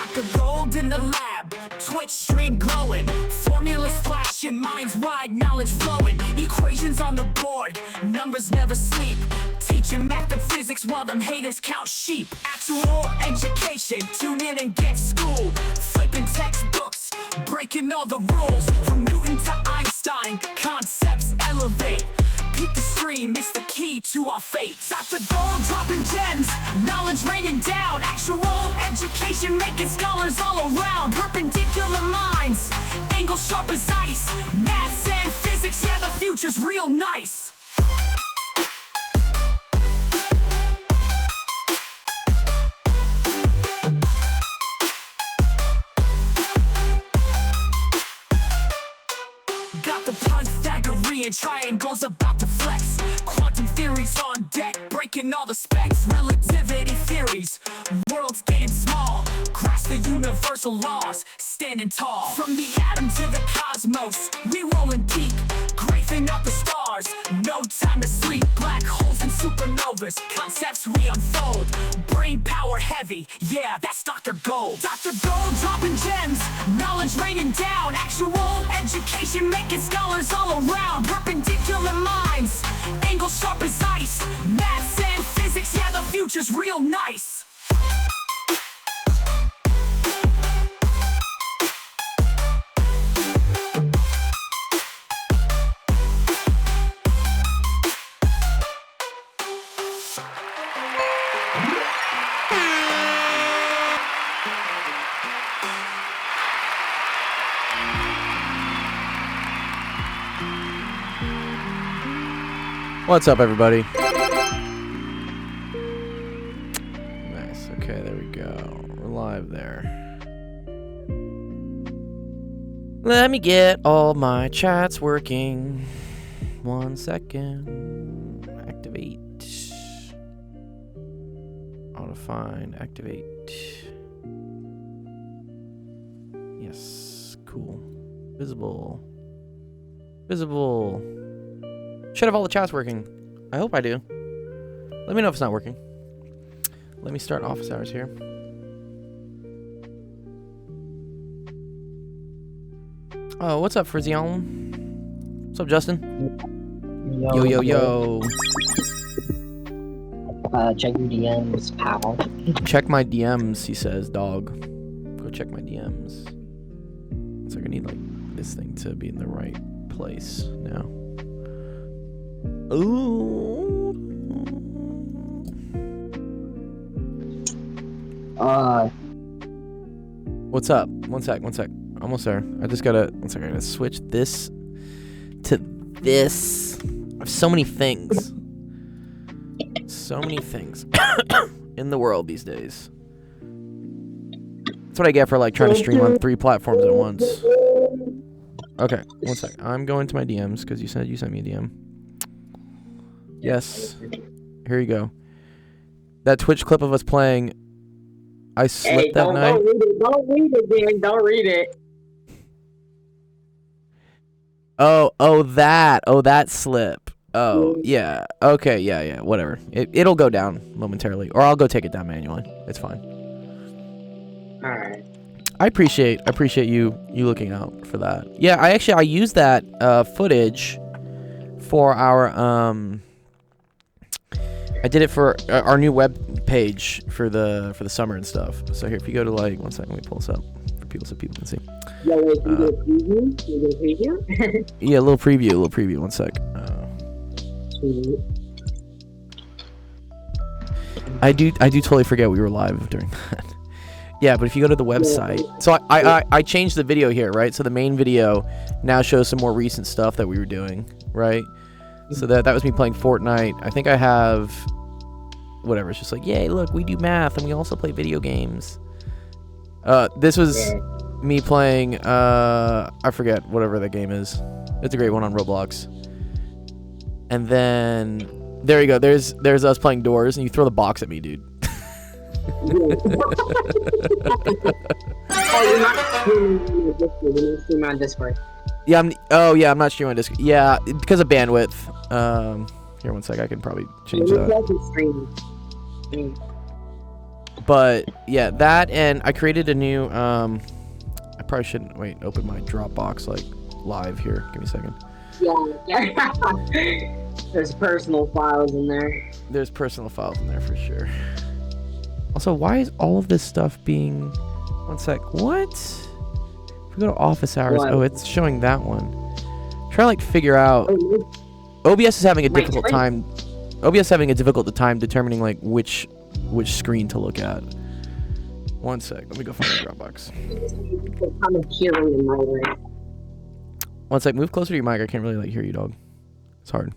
Dr. Gold in the lab, Twitch stream glowing, formulas flashing, minds wide, knowledge flowing, equations on the board, numbers never sleep, teaching math and physics while them haters count sheep. Actual education, tune in and get schooled, flipping textbooks, breaking all the rules, from Newton to Einstein, concepts elevate. Keep the stream, it's the key to our fate. Dr. Gold dropping gems, knowledge raining down, actual education making scholars all around. Perpendicular minds, angles sharp as ice, maths and physics, yeah, the future's real nice. Got the Pythagorean triangles about to flex, quantum theories on deck, breaking all the specs, relativity theories, worlds getting small, grasp the universal laws, standing tall. From the atom to the cosmos, we rolling deep, grazing up the stars, no time to sleep. Black holes and supernovas, concepts we unfold, brain power heavy, yeah, that's Dr. Gold. Dr. Gold dropping gems, knowledge raining down, actual education making scholars all around. Perpendicular minds, angles sharp as ice, maths and physics, yeah, the future's real nice. What's up, everybody? Nice. Okay, there we go. We're live there. Let me get all my chats working. 1 second. Activate. Auto-find. Activate. Yes. Cool. Visible. Visible. Should have all the chats working. I hope I do. Let me know if it's not working. Let me start office hours here. Oh, what's up, Frizzion? What's up, Justin? Yo, yo, yo. Check your DMs, pal. Check my DMs, he says, dog. Go check my DMs. It's like I need, like, this thing to be in the right place now. Ooh. What's up? One sec. Almost there. I just gotta. One second. I gotta switch this to this. I have so many things. So many things in the world these days. That's what I get for like trying to stream on 3 platforms at once. Okay, one sec. I'm going to my DMs because you said you sent me a DM. Yes. Here you go. That Twitch clip of us playing I Slipped that night. Don't read it, man. Don't read it. Oh, that slip. Oh, yeah. Okay, yeah, whatever. It'll go down momentarily. Or I'll go take it down manually. It's fine. Alright. I appreciate you looking out for that. Yeah, I used that footage for our I did it for our new web page for the summer and stuff. So here, if you go to like, one second, let me pull this up for people so people can see. Yeah, like, you do a preview? You do a preview? Yeah, a little preview. One sec. I do totally forget we were live during that. Yeah, but if you go to the website, so I changed the video here, right? So the main video now shows some more recent stuff that we were doing, right? So that was me playing Fortnite. I think I have whatever. It's just like, yay, look, we do math and we also play video games. This was me playing I forget whatever the game is. It's a great one on Roblox. And then there you go. There's us playing Doors, and you throw the box at me, dude. Oh, you're not streaming on Discord. Yeah, I'm not streaming on Discord. Yeah, because of bandwidth. Here, one sec. I can probably change that. But yeah, that, and I created a new. I probably shouldn't open my Dropbox like live here. Give me a second. Yeah. There's personal files in there. There's personal files in there for sure. Also, why is all of this stuff being... One sec. What? If we go to office hours... What? Oh, it's showing that one. Try to, like, figure out... OBS is having a My difficult screen. time... OBS is having a difficult time determining, like, which screen to look at. One sec. Let me go find my Dropbox. I'm hearing in my way. One sec. Move closer to your mic. I can't really, like, hear you, dog. It's hard.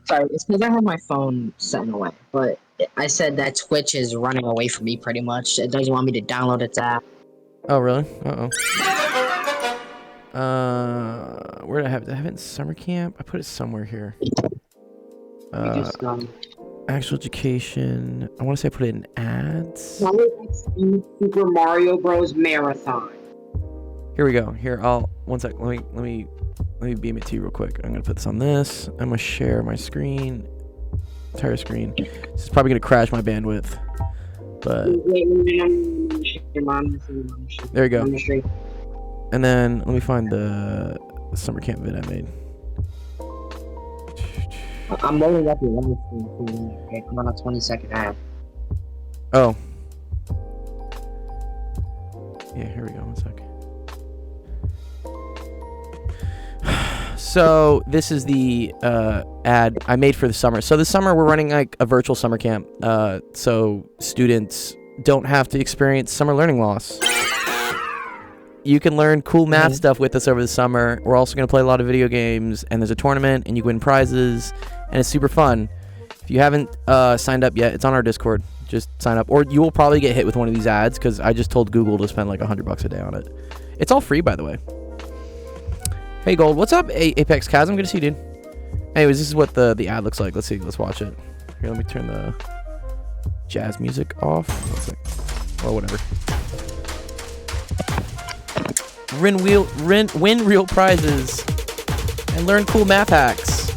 Sorry, it's because I have my phone set in a way. But I said that Twitch is running away from me pretty much. It doesn't want me to download its app. Oh, really? Uh-oh. Where did I have it? Did I have it in summer camp? I put it somewhere here. We just, Actual education. I want to say I put it in ads. Super Mario Bros. Marathon. Here we go. Here, one sec. Let me beam it to you real quick. I'm gonna put this on this. I'm gonna share my screen, entire screen. This is probably gonna crash my bandwidth, but there you go. And then let me find the summer camp vid I made. I'm loading up your live stream. Okay, I'm on a 20-second ad. Oh. Yeah, here we go. One sec. So this is the ad I made for the summer. So this summer we're running like a virtual summer camp. So students don't have to experience summer learning loss. You can learn cool math stuff with us over the summer. We're also going to play a lot of video games, and there's a tournament, and you win prizes, and it's super fun. If you haven't signed up yet, it's on our Discord. Just sign up, or you will probably get hit with one of these ads because I just told Google to spend like $100 a day on it. It's all free, by the way. Hey, Gold, what's up, Apex Chasm? Good to see you, dude. Anyways, this is what the ad looks like. Let's see. Let's watch it. Here, let me turn the jazz music off. One sec. Or whatever. Win real prizes and learn cool math hacks.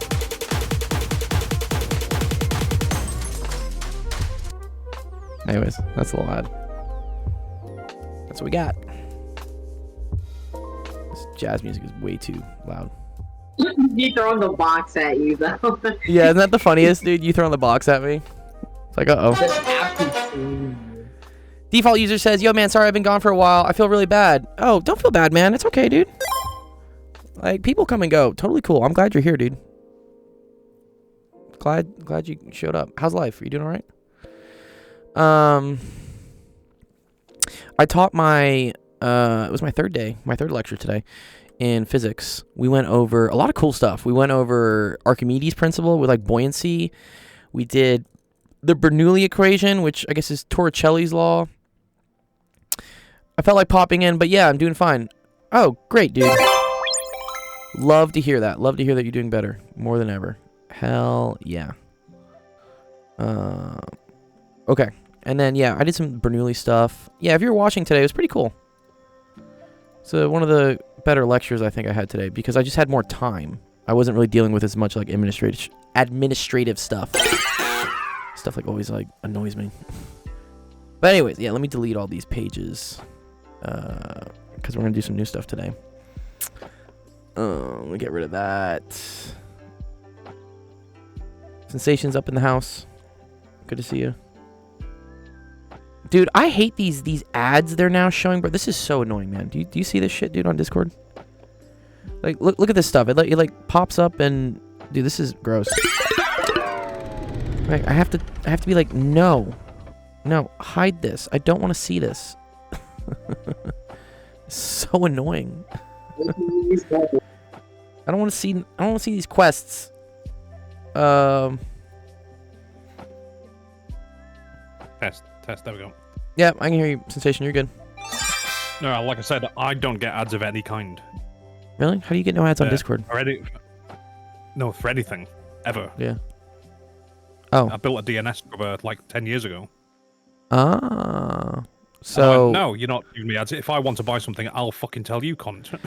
Anyways, that's a little ad. That's what we got. This jazz music is way too loud. You throwing the box at you though. Yeah, isn't that the funniest, dude? You throwing the box at me? It's like, uh-oh. This app is insane. Default user says, yo, man, sorry I've been gone for a while. I feel really bad. Oh, don't feel bad, man. It's okay, dude. Like, people come and go. Totally cool. I'm glad you're here, dude. Glad you showed up. How's life? Are you doing all right? I taught my, it was my third lecture today in physics. We went over a lot of cool stuff. We went over Archimedes' principle with, like, buoyancy. We did the Bernoulli equation, which I guess is Torricelli's law. I felt like popping in, but yeah, I'm doing fine. Oh, great, dude. Love to hear that. Love to hear that you're doing better. More than ever. Hell yeah. Okay. And then, yeah, I did some Bernoulli stuff. Yeah, if you're watching today, it was pretty cool. So one of the better lectures I think I had today, because I just had more time. I wasn't really dealing with as much, like, administrative stuff. Stuff, like, always, like, annoys me. But anyways, yeah, let me delete all these pages. Because we're going to do some new stuff today. Let me get rid of that. Sensations up in the house. Good to see you. Dude, I hate these ads they're now showing, bro. This is so annoying, man. Do you see this shit, dude, on Discord? Like, look at this stuff. It like pops up and... Dude, this is gross. Like, I have to be like, no, hide this. I don't want to see this. So annoying. I don't want to see these quests. Test, there we go. Yeah, I can hear you, Sensation. You're good. No, like I said, I don't get ads of any kind. Really? How do you get no ads on Discord? No, for anything. Ever. Yeah. Oh. I built a DNS server like 10 years ago. Ah. So... no, you're not giving me ads. If I want to buy something, I'll fucking tell you, cunt.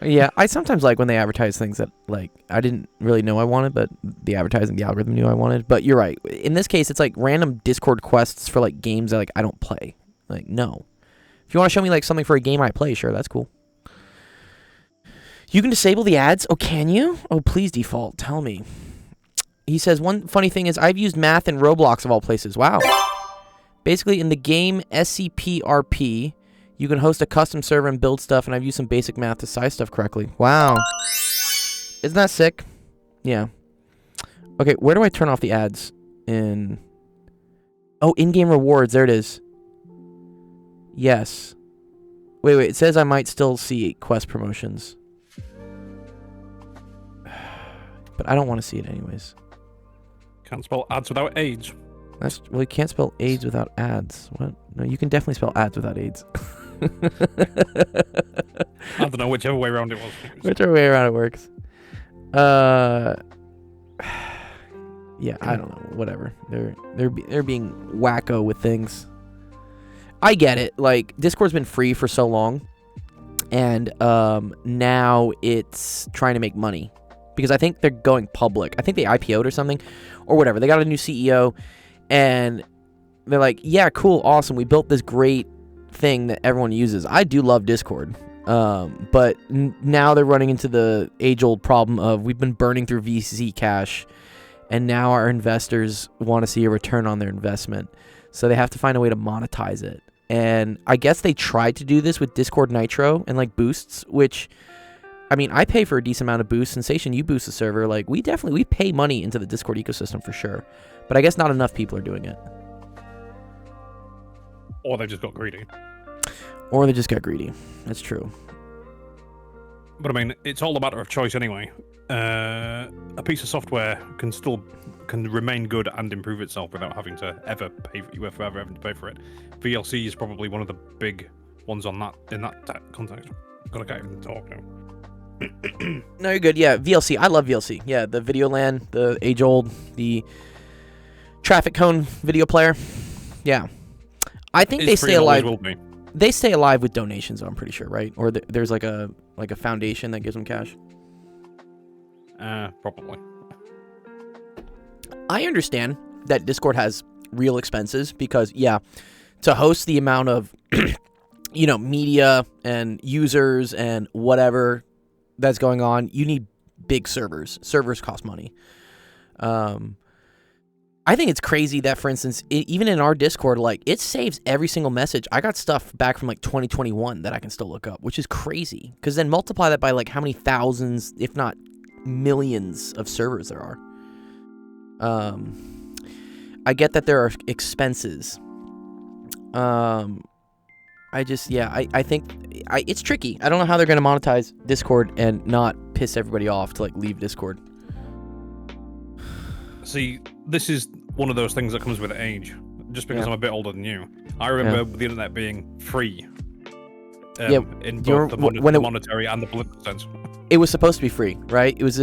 Yeah, I sometimes like when they advertise things that, like, I didn't really know I wanted, but the advertising, the algorithm knew I wanted. But you're right. In this case, it's like random Discord quests for, like, games that, like, I don't play. Like, no. If you want to show me like something for a game I play, sure, that's cool. You can disable the ads? Oh, can you? Oh, please default. Tell me. He says, one funny thing is I've used math in Roblox of all places. Wow. Basically, in the game SCPRP, you can host a custom server and build stuff, and I've used some basic math to size stuff correctly. Wow. Isn't that sick? Yeah. Okay, where do I turn off the ads? Oh, in-game rewards. There it is. Yes. Wait. It says I might still see quest promotions. But I don't want to see it anyways. Can't spell ads without AIDS. Well, you can't spell AIDS without ads. What? No, you can definitely spell ads without AIDS. I don't know, whichever way around it was. Whichever way around it works. Yeah, I don't know. Whatever. They're being wacko with things. I get it. Like, Discord's been free for so long, and now it's trying to make money because I think they're going public. I think they IPO'd or something, or whatever. They got a new CEO, and they're like, "Yeah, cool, awesome. We built this great thing that everyone uses." I do love Discord, but now they're running into the age-old problem of we've been burning through VC cash, and now our investors want to see a return on their investment, so they have to find a way to monetize it. And I guess they tried to do this with Discord Nitro and like boosts, which, I mean, I pay for a decent amount of boosts. Sensation, you boost the server. Like, we pay money into the Discord ecosystem for sure. But I guess not enough people are doing it. Or they just got greedy. Or they just got greedy. That's true. But I mean, it's all a matter of choice anyway. A piece of software can remain good and improve itself without having to ever pay for it. VLC is probably one of the big ones in that context. Gotta get him to talk now. No, you're good. Yeah, VLC. I love VLC. Yeah, the Video LAN, the age-old, the traffic cone video player. Yeah. I think they stay alive. They stay alive with donations, I'm pretty sure, right? Or there's like a foundation that gives them cash. Probably. I understand that Discord has real expenses because, yeah, to host the amount of, media and users and whatever that's going on, you need big servers. Servers cost money. I think it's crazy that, for instance, even in our Discord, like, it saves every single message. I got stuff back from, like, 2021 that I can still look up, which is crazy. Because then multiply that by, like, how many thousands, if not millions of servers there are. I get that there are expenses. I think it's tricky. I don't know how they're going to monetize Discord and not piss everybody off to, like, leave Discord. See, this is one of those things that comes with age. Just because I'm a bit older than you, I remember the internet being free. In both the monetary and the political sense. It was supposed to be free, right? It was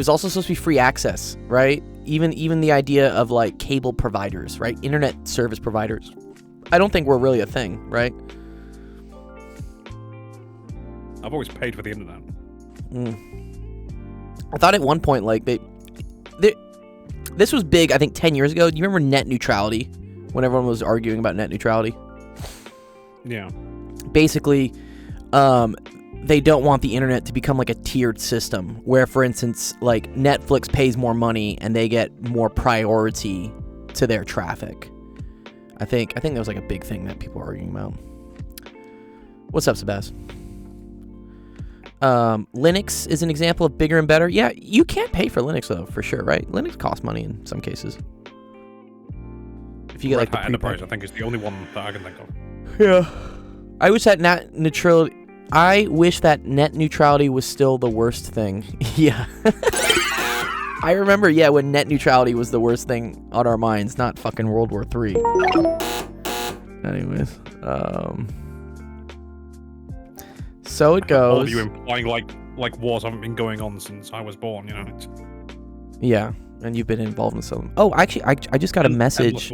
also supposed to be free access, right? Even the idea of like cable providers, right? Internet service providers. I don't think we're really a thing, right? I've always paid for the internet. I thought at one point, like, this was big, I think, 10 years ago. Do you remember net neutrality? When everyone was arguing about net neutrality? Yeah. Basically, they don't want the internet to become like a tiered system where, for instance, like Netflix pays more money and they get more priority to their traffic. I think that was like a big thing that people were arguing about. What's up, Sebas? Linux is an example of bigger and better. Yeah, you can't pay for Linux though, for sure, right? Linux costs money in some cases. If you get like the Enterprise, I think is the only one that I can think of. Yeah. I wish that net neutrality was still the worst thing. Yeah. I remember, when net neutrality was the worst thing on our minds, not fucking World War III. Anyways, so it goes. All of you implying like wars haven't been going on since I was born, you know? Yeah, and you've been involved in some. Oh, actually, I just got a message.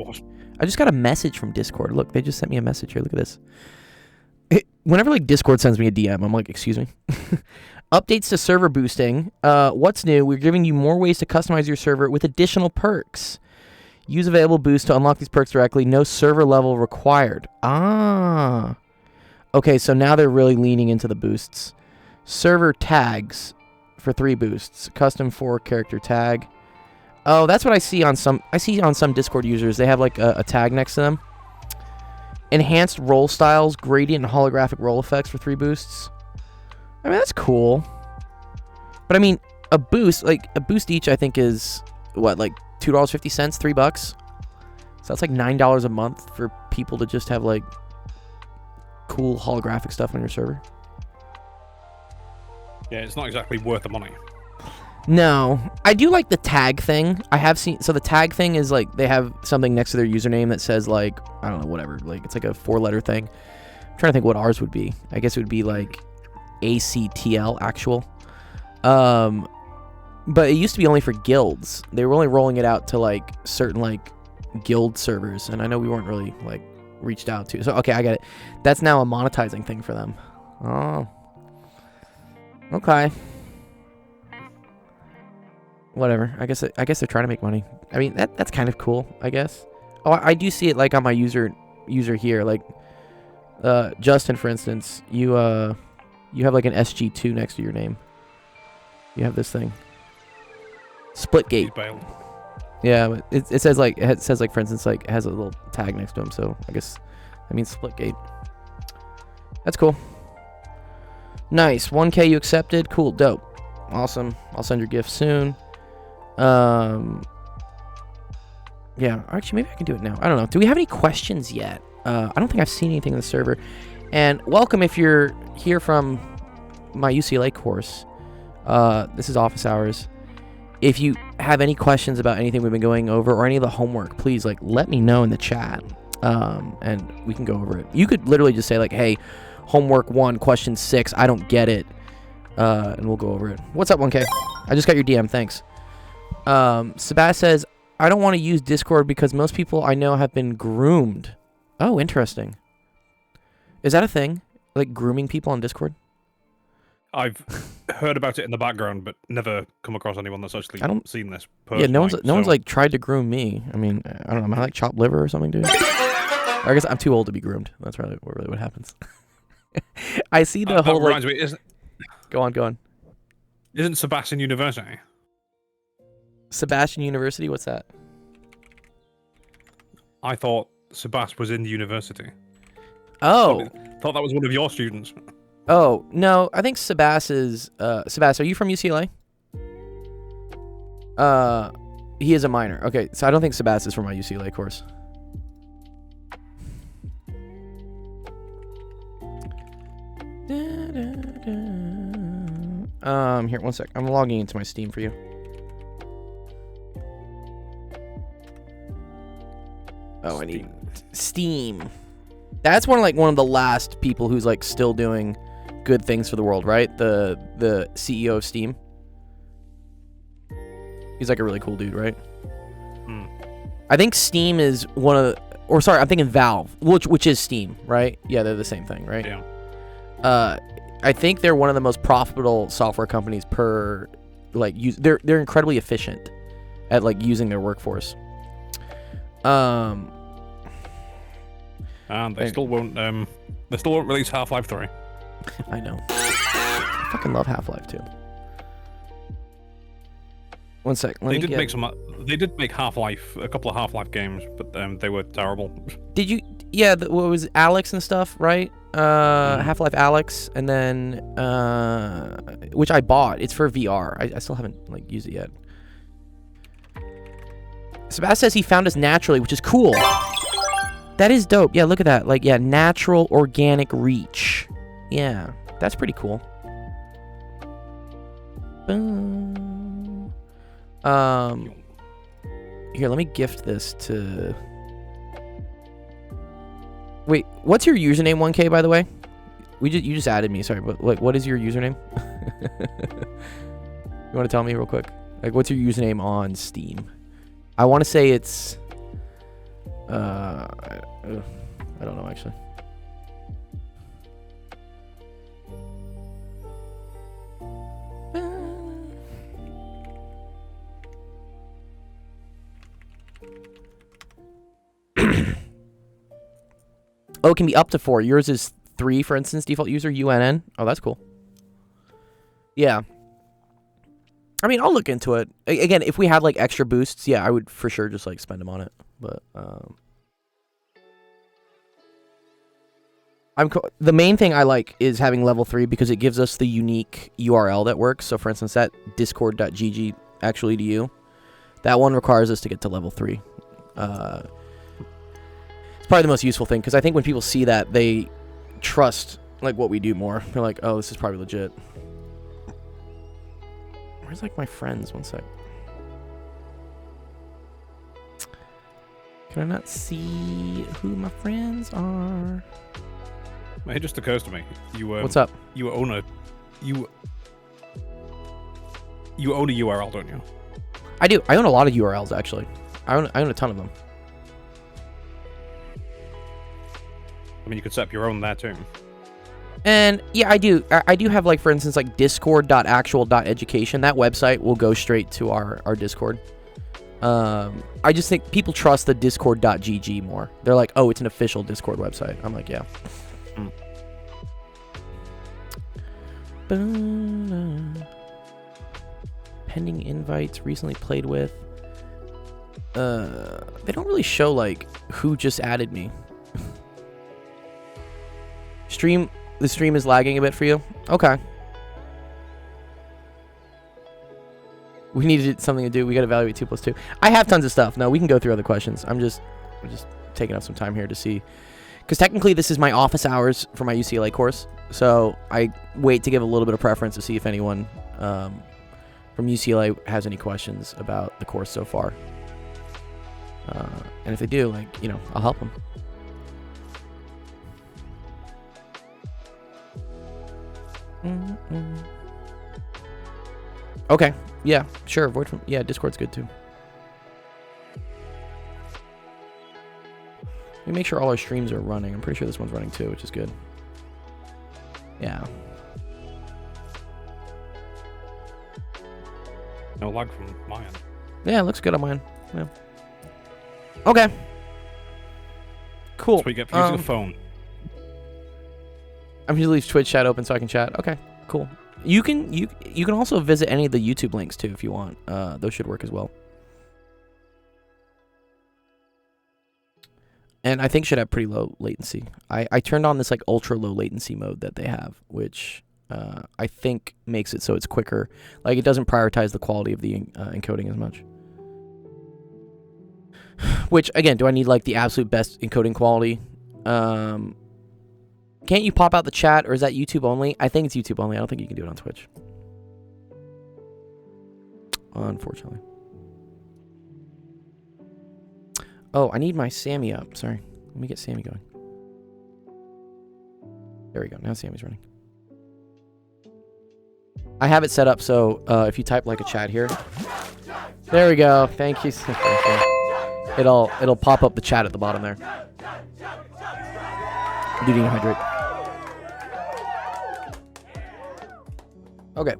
I just got a message from Discord. Look, they just sent me a message here. Look at this. Whenever like Discord sends me a DM, I'm like, excuse me. Updates to server boosting. What's new? We're giving you more ways to customize your server with additional perks. Use available boosts to unlock these perks directly. No server level required. Ah. Okay, so now they're really leaning into the boosts. Server tags for 3 boosts. Custom 4 character tag. Oh, that's what I see on some. I see on some Discord users. They have like a tag next to them. Enhanced roll styles, gradient and holographic roll effects for 3 boosts. I mean, that's cool. But I mean, a boost each, I think is what, like $2.50, $3. So that's like $9 a month for people to just have like cool holographic stuff on your server. Yeah, it's not exactly worth the money. No, I do like the tag thing. I have seen, so the tag thing is like they have something next to their username that says like, I don't know, whatever, like it's like a 4-letter thing. I'm trying to think what ours would be. I guess it would be like ACTL actual. But it used to be only for guilds. They were only rolling it out to like certain like guild servers, and I know we weren't really like reached out to. So okay, I get it. That's now a monetizing thing for them. Oh. Okay. Whatever. I guess they're trying to make money. I mean, that's kind of cool, I guess. Oh, I do see it like on my user here, like Justin, for instance. You have like an SG2 next to your name. You have this thing. Splitgate. Yeah, but it says like for instance like it has a little tag next to him, so I guess that means Splitgate. That's cool. Nice. 1K you accepted. Cool. Dope. Awesome. I'll send your gift soon. Yeah, actually maybe I can do it now. I don't know. Do we have any questions yet? I don't think I've seen anything in the server. And welcome if you're here from my UCLA course. This is office hours. If you have any questions about anything we've been going over or any of the homework, please like let me know in the chat. And we can go over it. You could literally just say like, hey, homework 1, question 6, I don't get it. And we'll go over it. What's up, 1K? I just got your DM, thanks. Sebas says, I don't want to use Discord because most people I know have been groomed. Oh, interesting. Is that a thing? Like grooming people on Discord? I've heard about it in the background, but never come across anyone that's actually seen this. Yeah, no one's like tried to groom me. I mean, I don't know. Am I like chopped liver or something, dude? I guess I'm too old to be groomed. That's really what happens. I see the whole like. Me, Go on. Isn't Sebastian University? Sebastian University? What's that? I thought Sebas was in the university. Oh. Thought that was one of your students. Oh, no. I think Sebas is... Sebas, are you from UCLA? He is a minor. Okay, so I don't think Sebas is from my UCLA course. Here, one sec. I'm logging into my Steam for you. Oh, I need Steam. That's one of the last people who's like still doing good things for the world, right? The CEO of Steam. He's like a really cool dude, right? I think Steam is one of the, or sorry, I'm thinking Valve, which is Steam, right? Yeah, they're the same thing, right? Yeah. I think they're one of the most profitable software companies per like use. They're incredibly efficient at like using their workforce. And they still won't release Half-Life 3. I know. I fucking love Half-Life 2. One sec. They did make Half-Life, a couple of Half-Life games, but they were terrible. Did you? Yeah, what was Alex and stuff, right? Half-Life Alex, and then which I bought. It's for VR. I still haven't like used it yet. Sebastian says he found us naturally, which is cool. That is dope. Yeah, look at that. Like, yeah, natural organic reach. Yeah, that's pretty cool. Boom. Here, let me gift this to... Wait, what's your username, 1K, by the way? You just added me, sorry, but like, what is your username? You want to tell me real quick? Like, what's your username on Steam? I want to say it's... I don't know, actually. Oh, it can be up to 4. Yours is 3, for instance. Default user UNN. Oh, that's cool. Yeah. I mean, I'll look into it. Again, if we had like extra boosts, yeah, I would for sure just like spend them on it. But the main thing I like is having level 3 because it gives us the unique URL that works. So for instance, that discord.gg actually to you, that one requires us to get to level 3. It's probably the most useful thing because I think when people see that, they trust like what we do more. They're like, oh, this is probably legit. Where's like my friends? One sec. Can I not see who my friends are? It just occurs to me. What's up? You own a URL, don't you? I do. I own a lot of URLs actually. I own a ton of them. I mean, you could set up your own there too. And yeah, I do. I do have like, for instance, like discord.actual.education. That website will go straight to our Discord. I just think people trust the discord.gg more. They're like, oh, it's an official Discord website. I'm like, yeah. Pending invites, recently played with. They don't really show like who just added me. The stream is lagging a bit for you? Okay. We needed something to do. We got to evaluate 2 + 2. I have tons of stuff. No, we can go through other questions. I'm just taking up some time here to see. Because technically this is my office hours for my UCLA course. So I wait to give a little bit of preference to see if anyone from UCLA has any questions about the course so far. And if they do, like, you know, I'll help them. Okay. Yeah, sure. Avoid from... Yeah, Discord's good too. Let me make sure all our streams are running. I'm pretty sure this one's running too, which is good. Yeah. No lag from my end. Yeah, it looks good on mine. Yeah. Okay. Cool. That's what you get for using a phone. I'm gonna leave Twitch chat open so I can chat. Okay, cool. You can also visit any of the YouTube links too if you want. Those should work as well. And I think should have pretty low latency. I turned on this like ultra low latency mode that they have, which I think makes it so it's quicker. Like it doesn't prioritize the quality of the encoding as much. Which again, do I need like the absolute best encoding quality? Can't you pop out the chat, or is that YouTube only? I think it's YouTube only. I don't think you can do it on Twitch. Unfortunately. Oh, I need my Sammy up. Sorry. Let me get Sammy going. There we go. Now Sammy's running. I have it set up so if you type like a chat here. There we go. Thank you. It'll pop up the chat at the bottom there. You need to hydrate. Okay.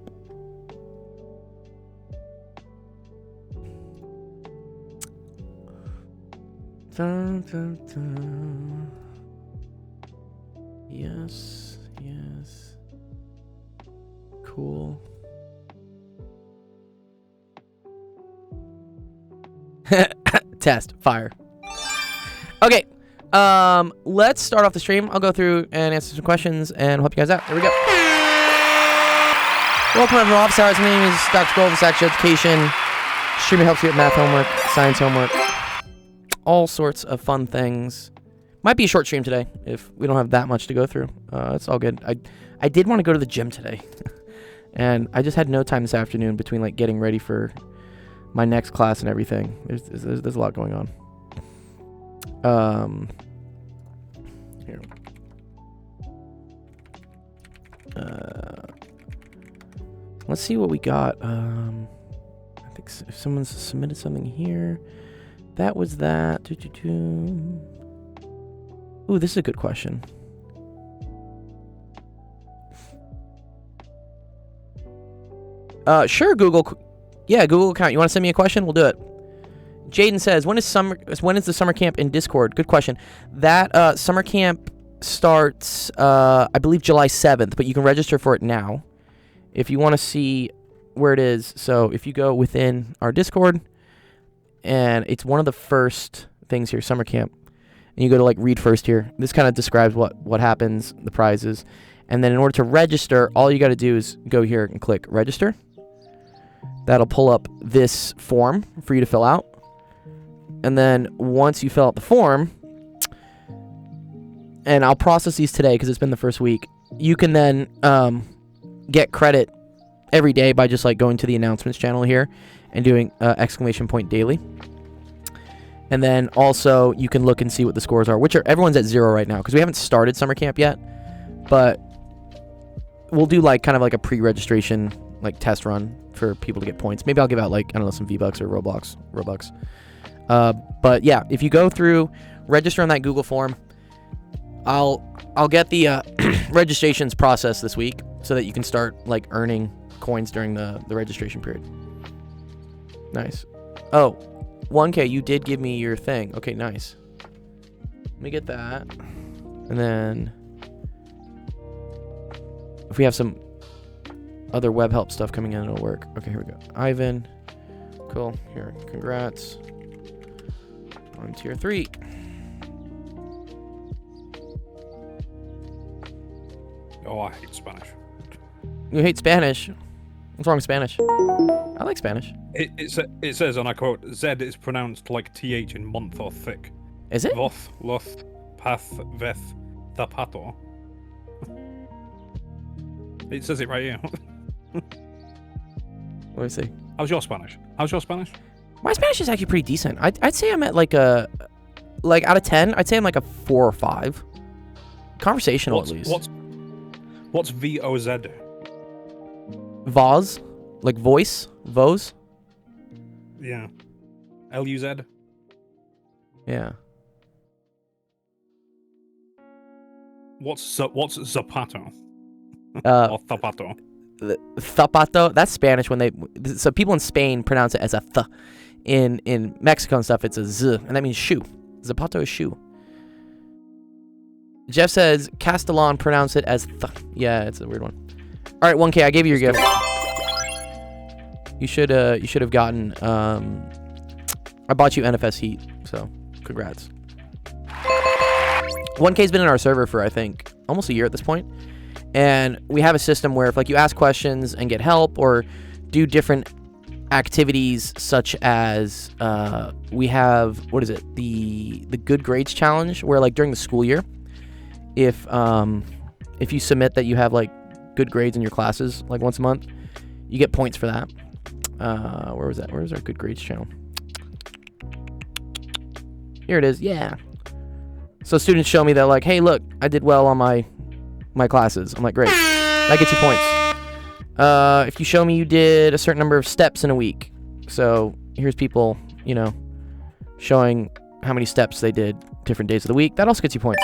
Dun, dun, dun. Yes, yes. Cool. Test. Fire. Okay. Let's start off the stream. I'll go through and answer some questions and help you guys out. There we go. Welcome everyone. Office Hours. My name is Dr. Golden, Actual Education. Streaming helps you with math homework, science homework, all sorts of fun things. Might be a short stream today if we don't have that much to go through. It's all good. I did want to go to the gym today, and I just had no time this afternoon between like getting ready for my next class and everything. There's a lot going on. Here. Let's see what we got. I think if someone's submitted something here. That was that. Ooh, this is a good question. Sure, Google. Yeah, Google account. You want to send me a question? We'll do it. Jaden says, when is the summer camp in Discord? Good question. That summer camp starts, I believe, July 7th, but you can register for it now if you want to see where it is. So if you go within our Discord, and it's one of the first things here, summer camp, and you go to like read first here. This kind of describes what happens, the prizes, and then in order to register, all you got to do is go here and click register. That'll pull up this form for you to fill out, and then once you fill out the form, and I'll process these today because it's been the first week, you can then get credit every day by just like going to the announcements channel here and doing ! daily. And then also you can look and see what the scores are, which are everyone's at 0 right now because we haven't started summer camp yet, but we'll do like kind of like a pre-registration like test run for people to get points. Maybe I'll give out like, I don't know, some V-Bucks or Robux. But yeah, if you go through, register on that Google form, I'll get the registrations processed this week so that you can start like earning coins during the registration period. Nice. Oh, 1K, you did give me your thing. Okay, nice. Let me get that. And then if we have some other web help stuff coming in, it'll work. Okay, here we go. Ivan. Cool. Here, congrats. On tier 3. Oh, I hate Spanish. You hate Spanish? What's wrong with Spanish? I like Spanish. It says, and I quote, Z is pronounced like TH in month or thick. Is it? Voth, loth, path, veth, zapato. It says it right here. Let me see. How's your Spanish? My Spanish is actually pretty decent. I'd say I'm at like a, like out of 10, I'd say I'm like a 4 or 5. Conversational at least. What's VOZ? Voz? Like voice? Vos? Yeah. LUZ? Yeah. What's zapato? Uh, Or zapato? Zapato, that's Spanish when they, so people in Spain pronounce it as a th. In Mexico and stuff, it's a z, and that means shoe. Zapato is shoe. Jeff says Castellan pronounce it as th. Yeah, it's a weird one. All right, 1K, I gave you your gift. You should have gotten. I bought you NFS Heat, so congrats. 1K's been in our server for I think almost a year at this point, and we have a system where if like you ask questions and get help or do different activities such as we have, what is it, the good grades challenge, where like during the school year, if you submit that you have like good grades in your classes like once a month, you get points for that. Where was that? Where was our good grades channel? Here it is. Yeah. So students show me that like, hey, look, I did well on my classes. I'm like, great. That gets you points. If you show me you did a certain number of steps in a week. So here's people, you know, showing how many steps they did different days of the week. That also gets you points.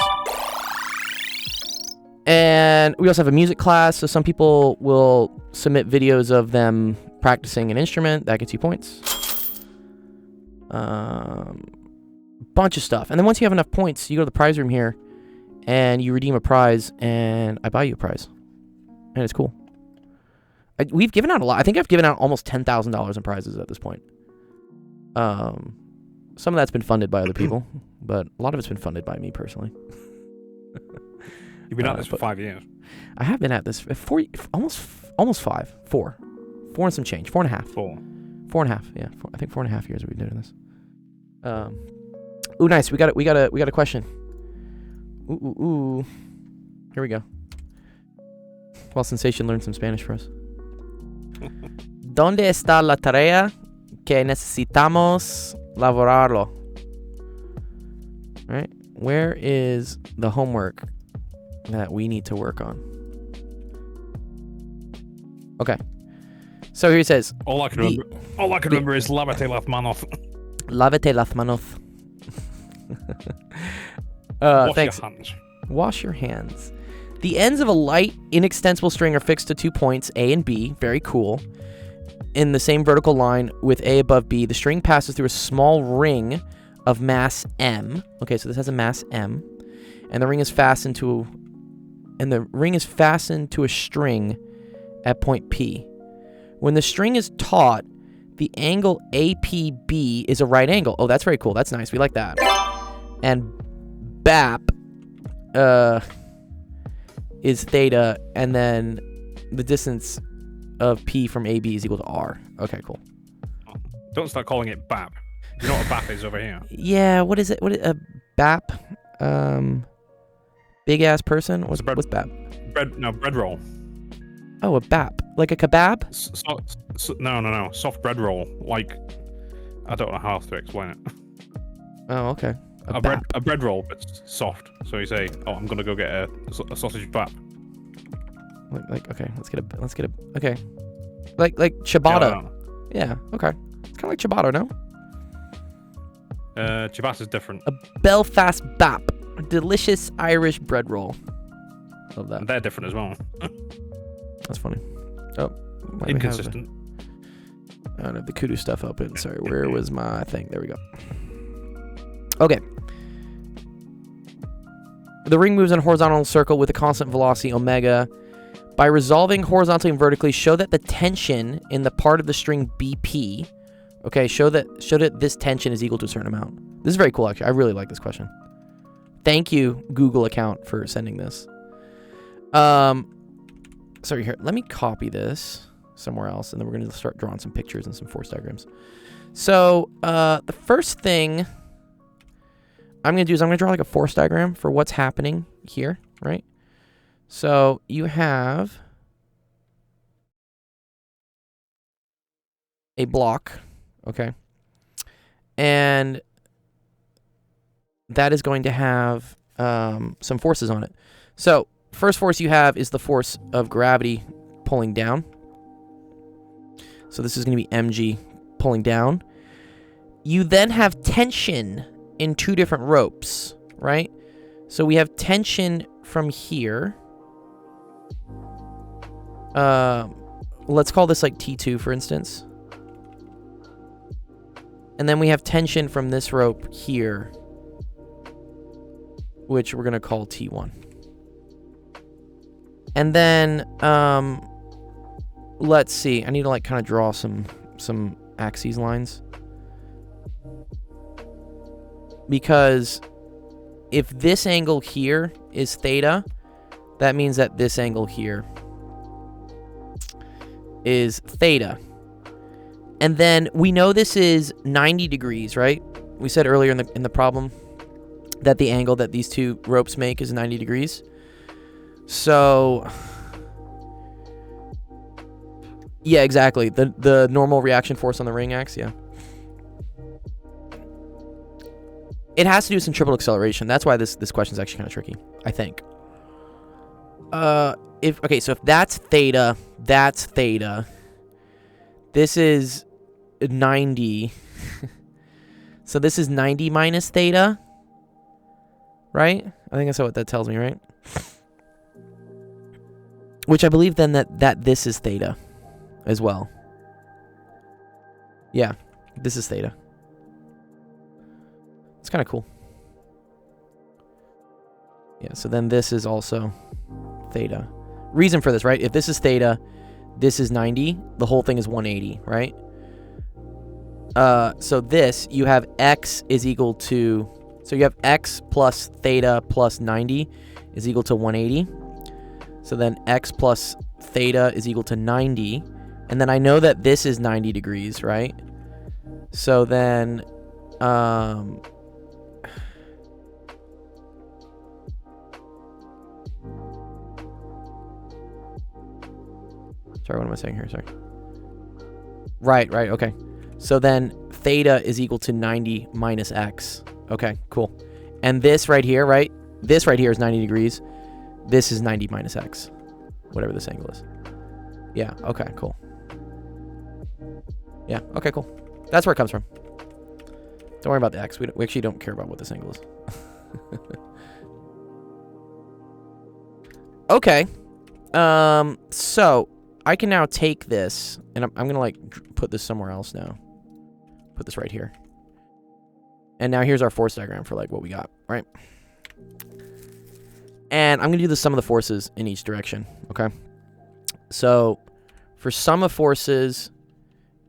And we also have a music class. So some people will submit videos of them practicing an instrument. That gets you points. Bunch of stuff. And then once you have enough points, you go to the prize room here and you redeem a prize and I buy you a prize. And it's cool. We've given out a lot. I think I've given out almost $10,000 in prizes at this point. Some of that's been funded by other people, but a lot of it's been funded by me personally. You've been at this for 5 years. I have been at this for almost 5. 4 and some change. 4.5. 4.5. Yeah, I think 4.5 years we've been doing this. Ooh, nice. We got a question. Ooh. Here we go. While Sensation learned some Spanish for us. ¿Dónde está la tarea que necesitamos lavorarlo? Right? Where is the homework that we need to work on? Okay. So here he says. All I can remember is lávate las manos. Lávate las manos. Wash thanks. your hands. Wash your hands. The ends of a light, inextensible string are fixed to 2 points, A and B. Very cool. In the same vertical line with A above B, the string passes through a small ring of mass M. Okay, so this has a mass M. and the ring is fastened to a string at point P. When the string is taut, the angle APB is a right angle. Oh, that's very cool. That's nice. We like that. And BAP is theta, and then the distance of P from AB is equal to R. Okay, cool. Don't start calling it BAP. You know what a BAP is over here? Yeah, what is it? What is a BAP? Big ass person? What's BAP? Bread roll. Oh, a BAP. Like a kebab? No. Soft bread roll. Like, I don't know how else to explain it. Oh, okay. A bread roll, but soft. So you say, "Oh, I'm gonna go get a sausage BAP." Like okay, let's get a okay. Like ciabatta. Yeah, okay. It's kind of like ciabatta, no? Ciabatta's different. A Belfast BAP. A delicious Irish bread roll. Love that. And they're different as well. That's funny. Oh, Inconsistent. I don't have the kudu stuff open. Sorry, where was my thing? There we go. Okay. The ring moves in a horizontal circle with a constant velocity omega. By resolving horizontally and vertically, show that the tension in the part of the string BP, okay, show that this tension is equal to a certain amount. This is very cool, actually. I really like this question. Thank you, Google account, for sending this. Sorry, here. Let me copy this somewhere else, and then we're going to start drawing some pictures and some force diagrams. So, the first thing I'm going to do is I'm going to draw like a force diagram for what's happening here, right? So you have a block, okay? And that is going to have some forces on it. So first force you have is the force of gravity pulling down. So this is going to be mg pulling down. You then have tension in two different ropes, right? So we have tension from here. Let's call this like T2, for instance. And then we have tension from this rope here, which we're going to call T1. And then, let's see. I need to like kind of draw some axes lines. Because if this angle here is theta, that means that this angle here is theta. And then we know this is 90 degrees, right? We said earlier in the problem that the angle that these two ropes make is 90 degrees. So yeah, exactly. The normal reaction force on the ring axe, yeah. It has to do with some triple acceleration. That's why this question is actually kind of tricky, I think. Okay, so if that's theta, that's theta. This is 90. So this is 90 minus theta, right? I think that's what that tells me, right? Which I believe then that this is theta as well. Yeah, this is theta. It's kind of cool. Yeah, so then this is also theta. Reason for this, right? If this is theta, this is 90, the whole thing is 180, right? So this, you have x is equal to, so you have x plus theta plus 90 is equal to 180. So then x plus theta is equal to 90. And then I know that this is 90 degrees, right? So then, sorry, what am I saying here? Sorry. Right, okay. So then theta is equal to 90 minus x. Okay, cool. And this right here, right? This right here is 90 degrees. This is 90 minus x. Whatever this angle is. Yeah, okay, cool. Yeah, okay, cool. That's where it comes from. Don't worry about the x. We actually don't care about what this angle is. Okay. So I can now take this, and I'm going to, like, put this somewhere else now. Put this right here. And now here's our force diagram for, like, what we got, right? And I'm going to do the sum of the forces in each direction, okay? So for sum of forces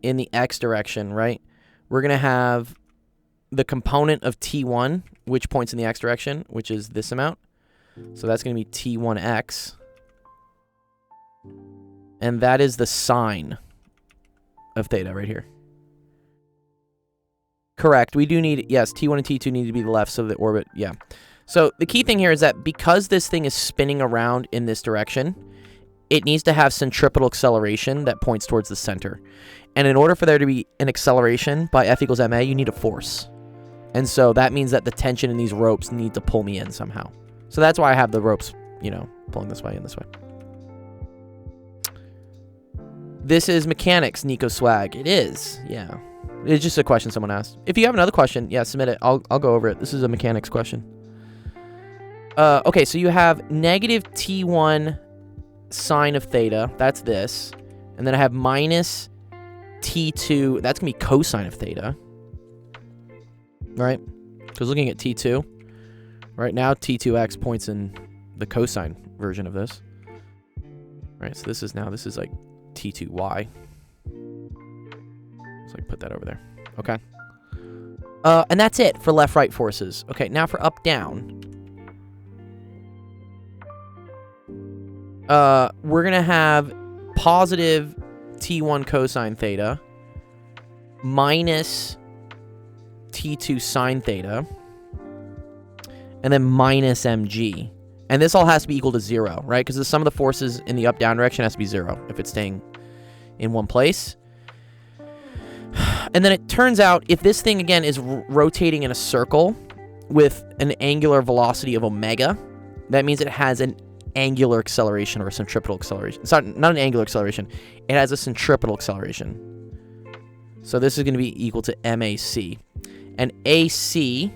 in the x direction, right, we're going to have the component of T1, which points in the x direction, which is this amount. So that's going to be T1x. And that is the sine of theta right here. Correct. We do need, yes, T1 and T2 need to be the left of the orbit. Yeah. So the key thing here is that because this thing is spinning around in this direction, it needs to have centripetal acceleration that points towards the center. And in order for there to be an acceleration by F equals ma, you need a force. And so that means that the tension in these ropes need to pull me in somehow. So that's why I have the ropes, you know, pulling this way and this way. This is mechanics, Nico Swag. It is, yeah. It's just a question someone asked. If you have another question, yeah, submit it. I'll go over it. This is a mechanics question. Okay, so you have negative T1 sine of theta. That's this. And then I have minus T2. That's going to be cosine of theta. Right? Because looking at T2, right now T2x points in the cosine version of this. Right, so this is like T2y. So I put that over there. Okay. And that's it for left-right forces. Okay, now for up-down. We're going to have positive T1 cosine theta minus T2 sine theta and then minus mg. And this all has to be equal to 0, right? Because the sum of the forces in the up-down direction has to be 0 if it's staying in one place. And then it turns out if this thing, again, is rotating in a circle with an angular velocity of omega, that means it has an angular acceleration or a centripetal acceleration. It's not an angular acceleration. It has a centripetal acceleration. So this is going to be equal to MAC. And AC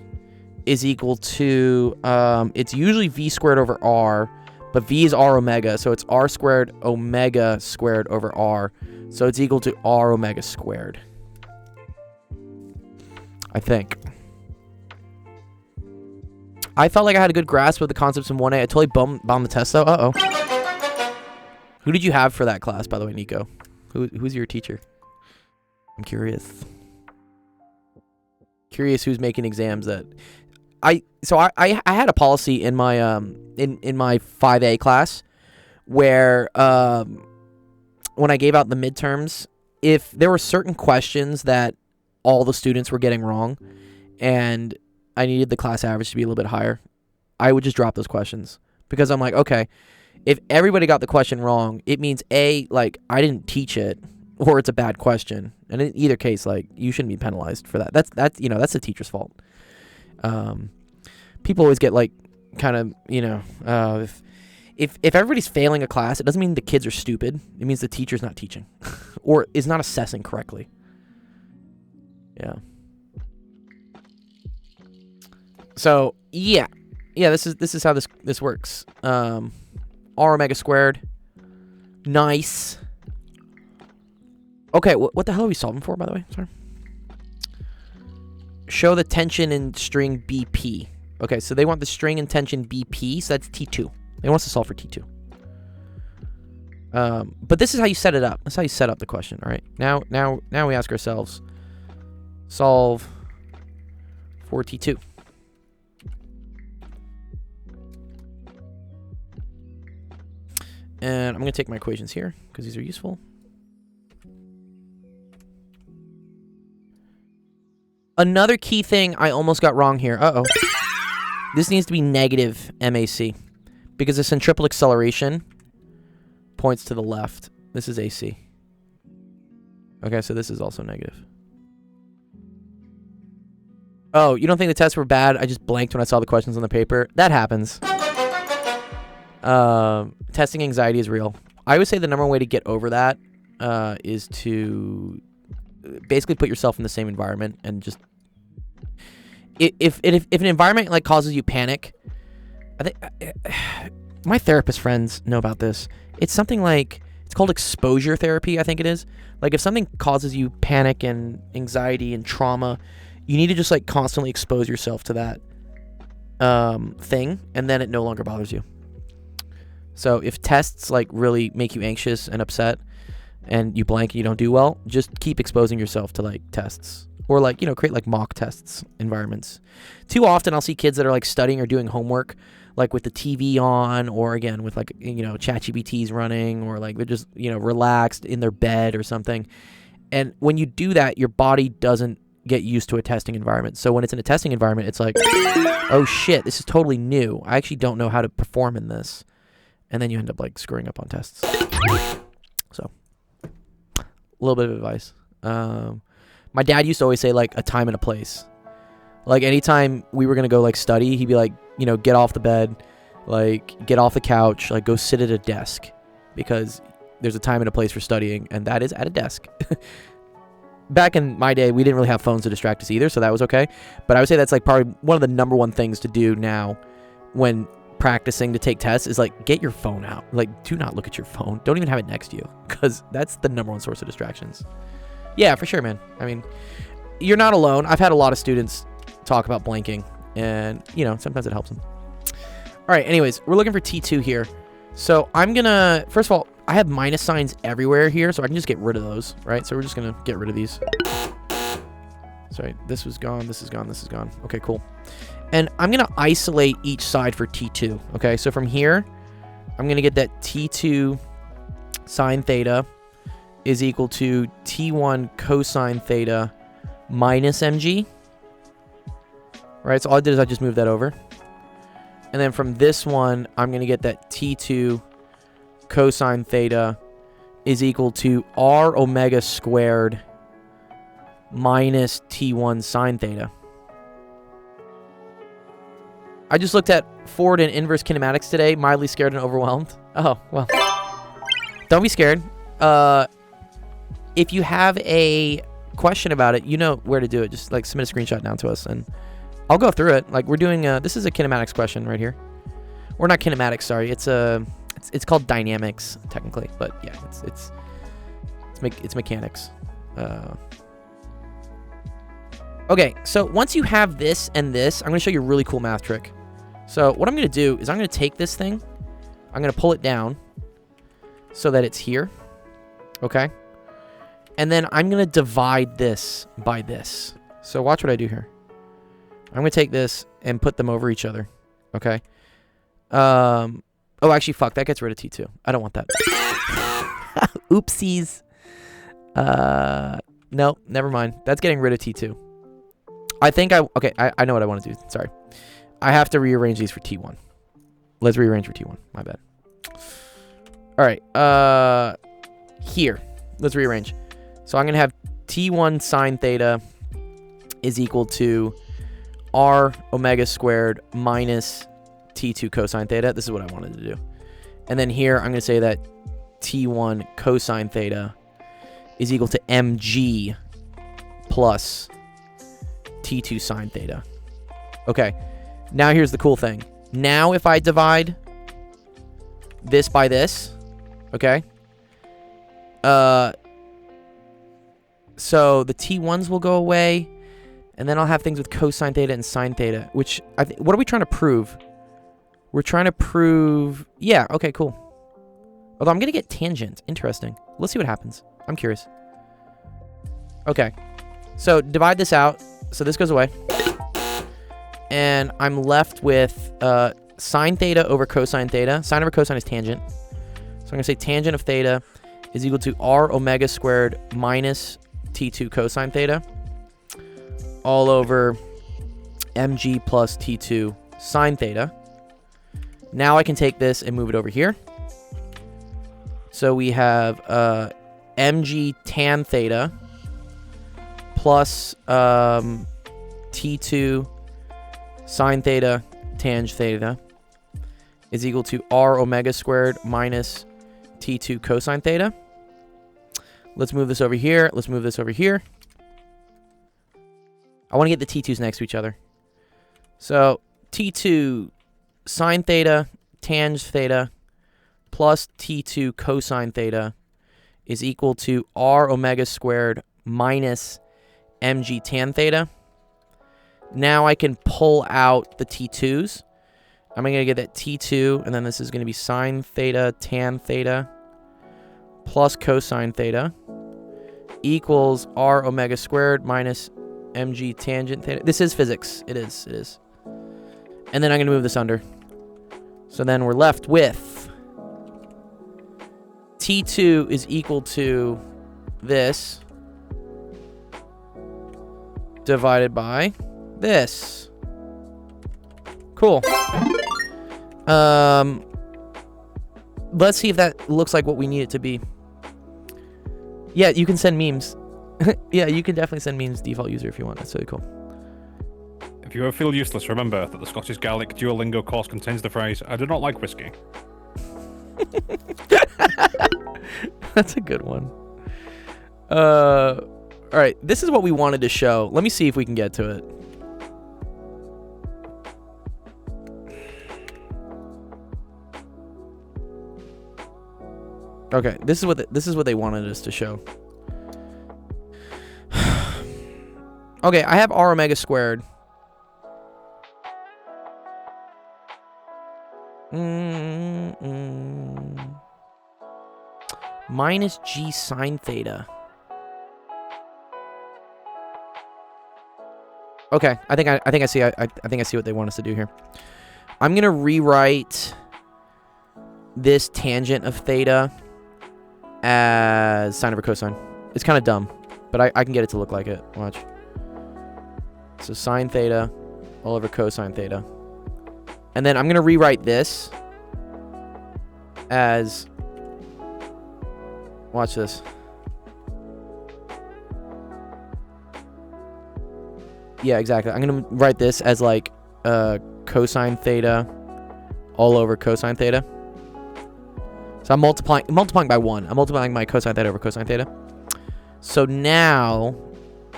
is equal to, it's usually V squared over R, but V is R omega, so it's R squared omega squared over R. So it's equal to R omega squared. I think. I felt like I had a good grasp of the concepts in 1A. I totally bombed the test, though. Uh-oh. Who did you have for that class, by the way, Nico? Who's your teacher? I'm curious. Curious who's making exams that... I had a policy in my in my 5A class where when I gave out the midterms, if there were certain questions that all the students were getting wrong and I needed the class average to be a little bit higher, I would just drop those questions. Because I'm like, okay, if everybody got the question wrong, it means A, like, I didn't teach it, or it's a bad question. And in either case, like, you shouldn't be penalized for that. That's you know, that's the teacher's fault. People always get, like, kind of, you know, if everybody's failing a class, it doesn't mean the kids are stupid. It means the teacher's not teaching or is not assessing correctly. Yeah. So yeah, this is how this works. R omega squared. Nice. Okay, what the hell are we solving for, by the way? Sorry. Show the tension in string BP. Okay, so they want the string and tension BP, so that's T2. They want us to solve for T2. But this is how you set it up. That's how you set up the question. All right. Now we ask ourselves, solve for T2. And I'm going to take my equations here because these are useful. Another key thing I almost got wrong here. Uh-oh. This needs to be negative MAC because the centripetal acceleration points to the left. This is AC. Okay, so this is also negative. Oh, you don't think the tests were bad? I just blanked when I saw the questions on the paper. That happens. Testing anxiety is real. I would say the number one way to get over that is to basically put yourself in the same environment and just if an environment like causes you panic, I think my therapist friends know about this. It's something like, it's called exposure therapy, I think it is. Like if something causes you panic and anxiety and trauma, you need to just like constantly expose yourself to that thing, and then it no longer bothers you. So if tests like really make you anxious and upset and you blank and you don't do well, just keep exposing yourself to like tests, or like, you know, create like mock tests environments. Too often I'll see kids that are like studying or doing homework like with the TV on, or again with like, you know, ChatGPT's running, or like they're just, you know, relaxed in their bed or something. And when you do that, your body doesn't get used to a testing environment. So when it's in a testing environment, it's like, oh shit, this is totally new. I actually don't know how to perform in this. And then you end up like screwing up on tests. So a little bit of advice. My dad used to always say like a time and a place. Like anytime we were gonna go like study, he'd be like, you know, get off the bed, like get off the couch, like go sit at a desk, because there's a time and a place for studying, and that is at a desk. Back in my day, we didn't really have phones to distract us either, so that was okay. But I would say that's like probably one of the number one things to do now when practicing to take tests is like get your phone out. Like do not look at your phone. Don't even have it next to you, because that's the number one source of distractions. Yeah, for sure, man. I mean, you're not alone. I've had a lot of students talk about blanking, and you know, sometimes it helps them. All right, anyways, we're looking for T2 here. So I'm gonna, first of all, I have minus signs everywhere here, so I can just get rid of those, right? So we're just gonna get rid of these. Sorry, this was gone, this is gone, this is gone. Okay, cool. And I'm gonna isolate each side for T2, okay? So from here, I'm gonna get that T2 sine theta is equal to T1 cosine theta minus mg. Right, so all I did is I just moved that over. And then from this one, I'm going to get that T2 cosine theta is equal to R omega squared minus T1 sine theta. I just looked at forward and inverse kinematics today, mildly scared and overwhelmed. Oh, well. Don't be scared. If you have a question about it, you know where to do it. Just like submit a screenshot down to us, and I'll go through it. Like we're doing, this is a kinematics question right here. Or not kinematics, sorry. It's called dynamics technically, but yeah, it's mechanics. Okay, so once you have this and this, I'm going to show you a really cool math trick. So what I'm going to do is I'm going to take this thing, I'm going to pull it down so that it's here, okay? And then I'm going to divide this by this. So watch what I do here. I'm going to take this and put them over each other, okay? Oh, actually, fuck, that gets rid of T2. I don't want that. Oopsies. No, never mind. That's getting rid of T2. I think okay, I know what I want to do. Sorry. I have to rearrange these for T1. Let's rearrange for T1. My bad. All right. Here. Let's rearrange. So I'm going to have T1 sine theta is equal to R omega squared minus T2 cosine theta. This is what I wanted to do. And then here, I'm going to say that T1 cosine theta is equal to mg plus T2 sine theta. Okay, now here's the cool thing. Now if I divide this by this, okay, so the T1s will go away, and then I'll have things with cosine theta and sine theta, which, what are we trying to prove? We're trying to prove, yeah, okay, cool. Although I'm going to get tangent. Interesting. Let's see what happens. I'm curious. Okay, so divide this out. So this goes away. And I'm left with sine theta over cosine theta. Sine over cosine is tangent. So I'm going to say tangent of theta is equal to R omega squared minus T2 cosine theta all over mg plus T2 sine theta. Now I can take this and move it over here. So we have mg tan theta plus T2 sine theta tang theta is equal to R omega squared minus T2 cosine theta. Let's move this over here. Let's move this over here. I want to get the T2s next to each other. So T2 sine theta tang theta plus T2 cosine theta is equal to R omega squared minus mg tan theta. Now I can pull out the T2s. I'm going to get that T2, and then this is going to be sine theta tan theta plus cosine theta equals r omega squared minus mg tangent theta. This is physics. It is. And then I'm going to move this under. So then we're left with T2 is equal to this divided by this. Cool. Let's see if that looks like what we need it to be. Yeah, you can send memes. Yeah, you can definitely send memes, default user, if you want. That's really cool. If you ever feel useless, remember that the Scottish Gaelic Duolingo course contains the phrase, I do not like whiskey. That's a good one. Alright, this is what we wanted to show. Let me see if we can get to it. Okay, this is what they wanted us to show. Okay, I have r omega squared. Minus g sine theta. Okay, I think I see what they want us to do here. I'm gonna rewrite this tangent of theta as sine over cosine. It's kind of dumb, but I can get it to look like it. Watch. So sine theta all over cosine theta. And then I'm going to rewrite this as... Watch this. Yeah, exactly. I'm going to write this as like cosine theta all over cosine theta. So I'm multiplying by 1. I'm multiplying my cosine theta over cosine theta. So now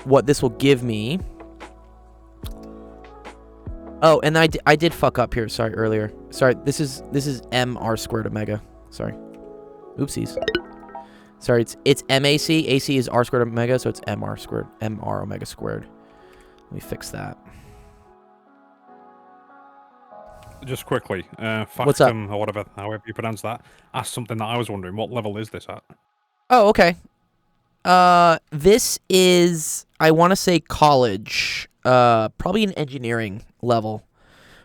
what this will give me... Oh, and I did fuck up here. Sorry, earlier. Sorry, this is mr squared omega. Sorry. Oopsies. Sorry, it's MAC. AC is r squared omega, so it's mr omega squared. Let me fix that. Just quickly, What's up? Factum, or whatever, however you pronounce that, asked something that I was wondering. What level is this at? Oh, okay. This is, I want to say college. Probably an engineering level.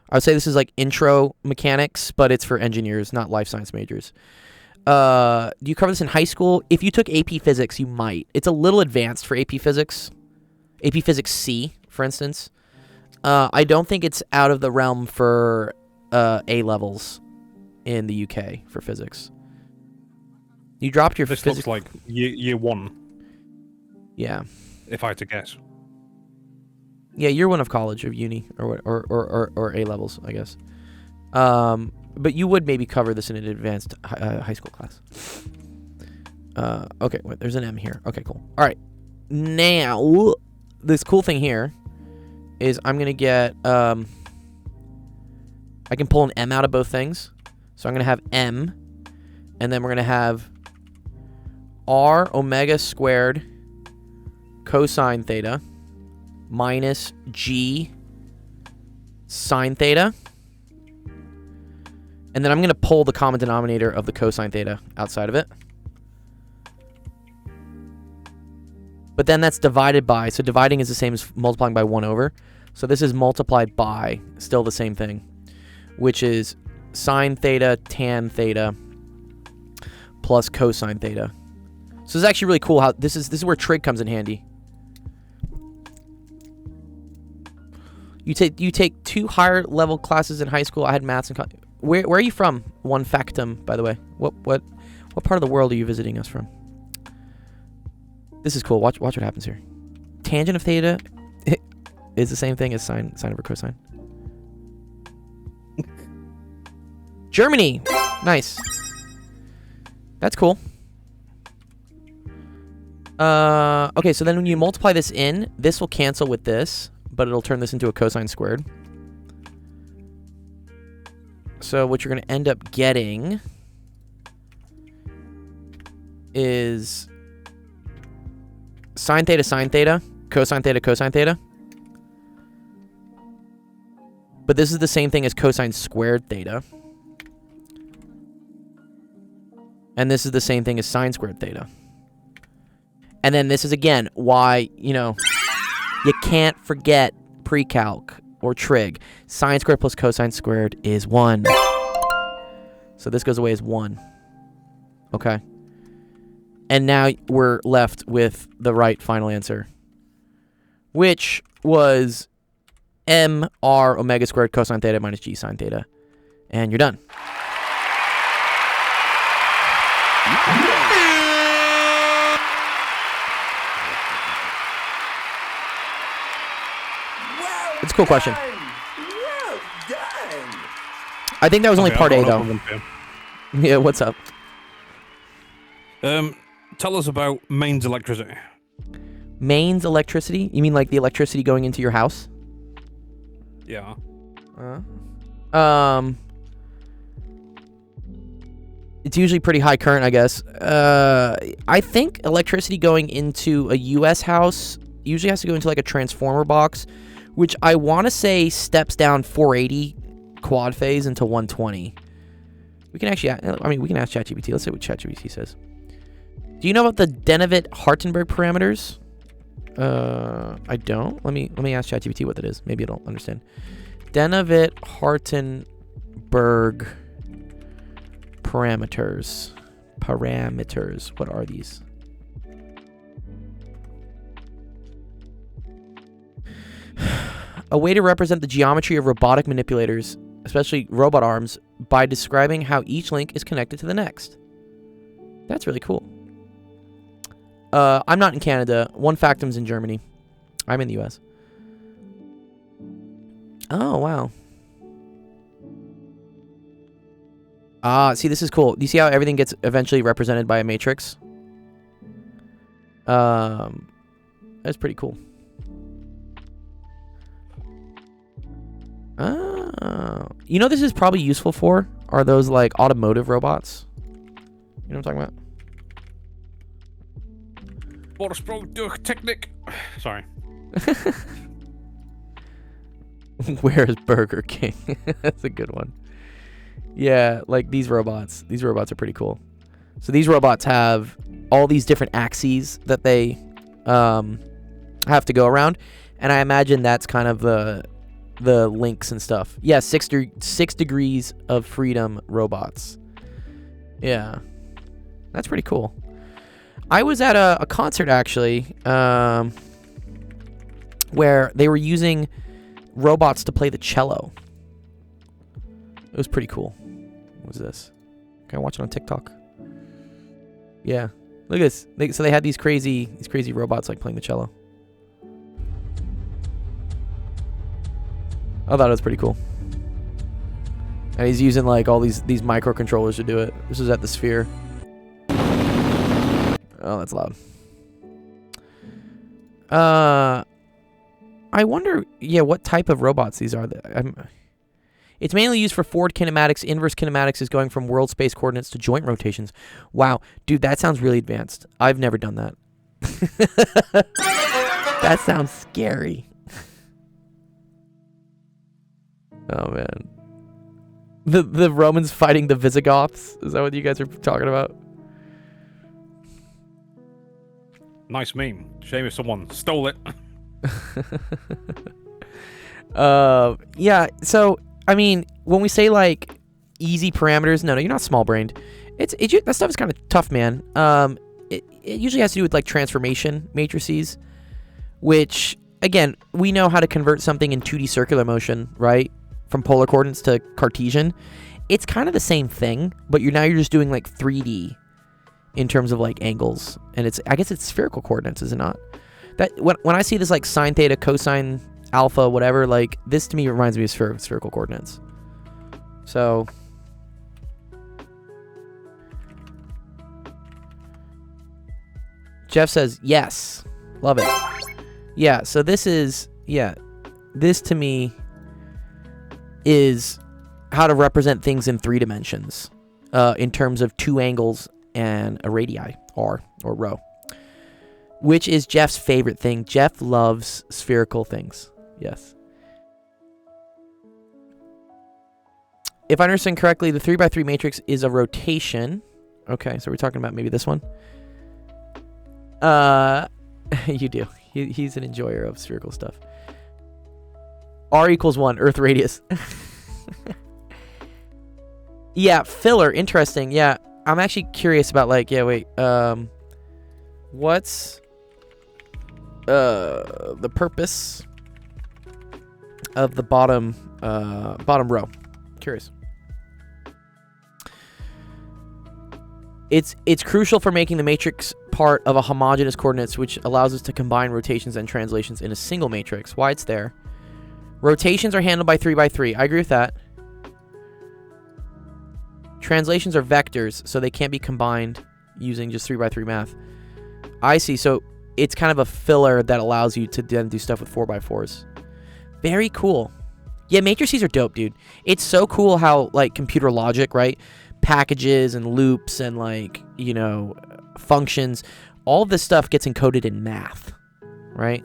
I would say this is like intro mechanics, but it's for engineers, not life science majors. Do you cover this in high school? If you took AP Physics, you might. It's a little advanced for AP Physics. AP Physics C, for instance. I don't think it's out of the realm for A levels in the UK for physics. You dropped your This physics. looks like year 1, Yeah. if I had to guess. Yeah, year 1 of college, of uni, or A levels, I guess. But you would maybe cover this in an advanced high school class. Okay, wait, there's an M here. Okay, cool. All right. Now, this cool thing here is I'm going to get... I can pull an M out of both things. So I'm going to have M, and then we're going to have r omega squared cosine theta minus g sine theta. And then I'm going to pull the common denominator of the cosine theta outside of it. But then that's divided by, so dividing is the same as multiplying by 1 over. So this is multiplied by, still the same thing, which is sine theta tan theta plus cosine theta. So it's actually really cool how this is where trig comes in handy. You take 2 higher level classes in high school. I had maths and where are you from? One factum, by the way. What part of the world are you visiting us from? This is cool. Watch what happens here. Tangent of theta is the same thing as sine over cosine. Germany. Nice. That's cool. Okay, so then when you multiply this in, this will cancel with this, but it'll turn this into a cosine squared. So what you're going to end up getting is sine theta, cosine theta. But this is the same thing as cosine squared theta. And this is the same thing as sine squared theta. And then this is, again, why, you know, you can't forget pre-calc or trig. Sine squared plus cosine squared is 1. So this goes away as 1. Okay. And now we're left with the right final answer, which was mr omega squared cosine theta minus g sine theta. And you're done. It's a cool question. Well done. I think that was only Okay, part I've A, got though. another one for Yeah, what's up? you. Tell us about mains electricity. Mains electricity? You mean like the electricity going into your house? Yeah. It's usually pretty high current, I guess. I think electricity going into a US house usually has to go into like a transformer box, which I want to say steps down 480 quad phase into 120. We can actually, we can ask ChatGPT. Let's see what ChatGPT says. Do you know about the Denevit-Hartenberg parameters? I don't. Let me ask ChatGPT what that is. Maybe it'll understand. Denevit-Hartenberg parameters. What are these? A way to represent the geometry of robotic manipulators, especially robot arms, by describing how each link is connected to the next. That's really cool. I'm not in Canada. One Factum's in Germany. I'm in the US. Oh, wow. See, this is cool. Do you see how everything gets eventually represented by a matrix? That's pretty cool. You know, this is probably useful for are those like automotive robots. You know what I'm talking about? Watersprong durch Technik. Sorry. Where's Burger King? That's a good one. Yeah, like these robots. These robots are pretty cool. So these robots have all these different axes that they have to go around, and I imagine that's kind of the links and stuff. Yeah, 6 degrees of freedom robots. Yeah, that's pretty cool. I was at a concert actually, where they were using robots to play the cello. It was pretty cool. What was this? Can I watch it on TikTok? Yeah, look at this. So they had these crazy robots like playing the cello. I thought it was pretty cool. And he's using like all these microcontrollers to do it. This is at the Sphere. Oh, that's loud. I wonder, yeah, what type of robots these are. It's mainly used for forward kinematics. Inverse kinematics is going from world space coordinates to joint rotations. Wow, dude, that sounds really advanced. I've never done that. That sounds scary. Oh man, the Romans fighting the Visigoths. Is that what you guys are talking about? Nice meme. Shame if someone stole it. Yeah. So I mean, when we say like easy parameters, no, you're not small-brained. That stuff is kind of tough, man. It usually has to do with like transformation matrices, which again, we know how to convert something in 2D circular motion, right? From polar coordinates to Cartesian. It's kind of the same thing, but you're just doing like 3D in terms of like angles, and I guess it's spherical coordinates, is it not? That when I see this like sine theta, cosine alpha, whatever, like this to me reminds me of spherical coordinates. So Jeff says yes, love it. Yeah, so this to me is how to represent things in 3 dimensions, in terms of 2 angles and a radii, r or rho, which is Jeff's favorite thing. Jeff loves spherical things. Yes. if I understand correctly, the 3x3 matrix is a rotation. Okay, so we're talking about maybe this one. You do. He's an enjoyer of spherical stuff. R equals 1, Earth radius. Yeah, filler, interesting. Yeah, I'm actually curious about like, yeah, wait, what's the purpose of the bottom row? Curious. It's crucial for making the matrix part of a homogeneous coordinates, which allows us to combine rotations and translations in a single matrix. Why it's there. Rotations are handled by 3x3. I agree with that. Translations are vectors, so they can't be combined using just 3x3 math. I see. So it's kind of a filler that allows you to then do stuff with 4x4s. Very cool. Yeah, matrices are dope, dude. It's so cool how, like, computer logic, right? Packages and loops and, like, you know, functions. All of this stuff gets encoded in math, right?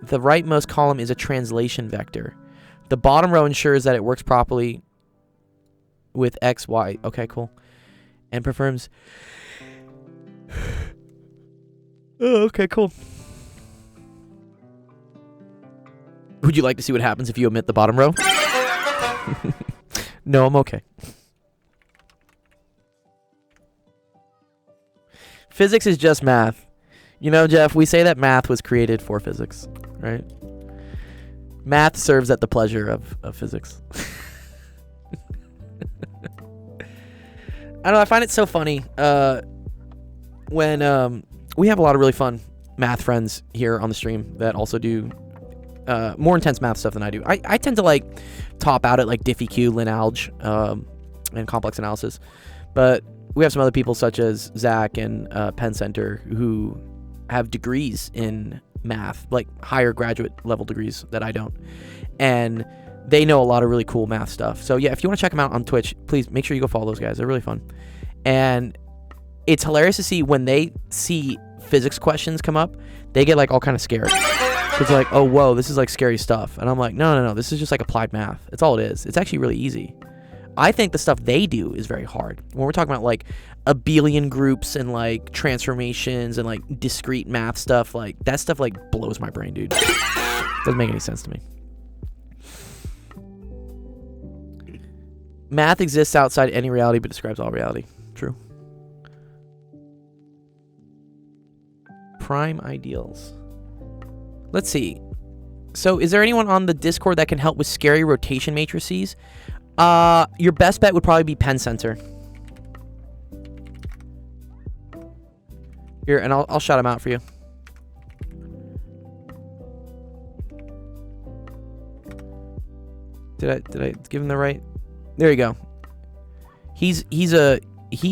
The rightmost column is a translation vector. The bottom row ensures that it works properly with X, Y. Okay, cool. And performs... Oh, okay, cool. Would you like to see what happens if you omit the bottom row? No, I'm okay. Physics is just math. You know, Jeff, we say that math was created for physics, right? Math serves at the pleasure of physics. I don't know, I find it so funny when we have a lot of really fun math friends here on the stream that also do more intense math stuff than I do. I tend to like top out at like DiffEq, LinAlg, and complex analysis, but we have some other people such as Zach and Penn Center who have degrees in math, like higher graduate level degrees that I don't, and they know a lot of really cool math stuff. So yeah, if you want to check them out on Twitch, please make sure you go follow those guys. They're really fun, and it's hilarious to see when they see physics questions come up, they get like all kind of scared. It's like, oh whoa, this is like scary stuff, and I'm like, no, this is just like applied math. It's all it is. It's actually really easy. I think the stuff they do is very hard. When we're talking about like abelian groups and like transformations and like discrete math stuff, like that stuff like blows my brain, dude. Doesn't make any sense to me. Math exists outside any reality but describes all reality. True. Prime ideals. Let's see. So is there anyone on the Discord that can help with scary rotation matrices? Your best bet would probably be Penn Center. Here, and I'll shout him out for you. Did I give him the right? There you go. He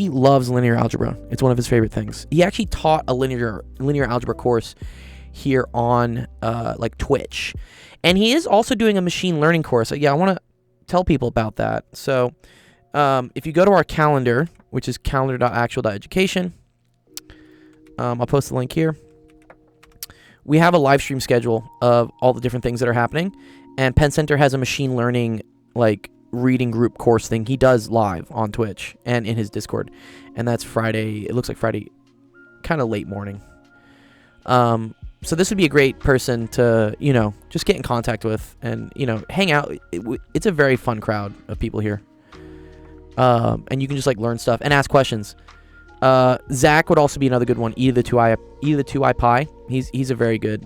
loves linear algebra. It's one of his favorite things. He actually taught a linear algebra course here on like Twitch, and he is also doing a machine learning course. Yeah, I want to tell people about that. So if you go to our calendar, which is calendar.actual.education, I'll post the link here. We have a live stream schedule of all the different things that are happening, and Penn Center has a machine learning like reading group course thing he does live on Twitch and in his Discord, and that's Friday. It looks like Friday, kind of late morning. So this would be a great person to, you know, just get in contact with and, you know, hang out. It's a very fun crowd of people here. And you can just like learn stuff and ask questions. Zach would also be another good one. E to the 2i pi. He's a very good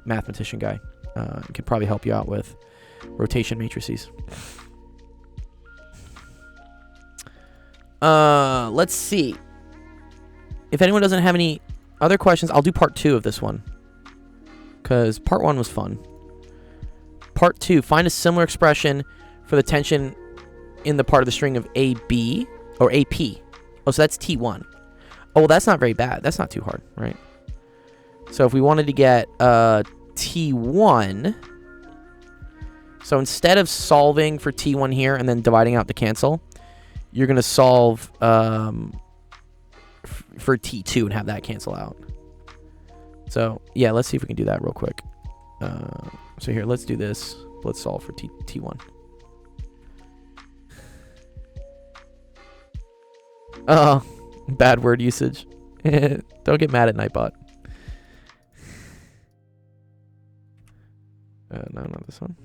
mathematician guy. Could probably help you out with rotation matrices. Let's see. If anyone doesn't have any other questions, I'll do part 2 of this one, because part 1 was fun. Part 2, find a similar expression for the tension in the part of the string of AB or AP. Oh, so that's T1. Oh, well, that's not very bad. That's not too hard, right? So if we wanted to get T1, so instead of solving for T1 here and then dividing out to cancel, you're going to solve for T2 and have that cancel out. So yeah, let's see if we can do that real quick. So here, let's do this. Let's solve for T1. Oh, bad word usage. Don't get mad at Nightbot. No, not this one.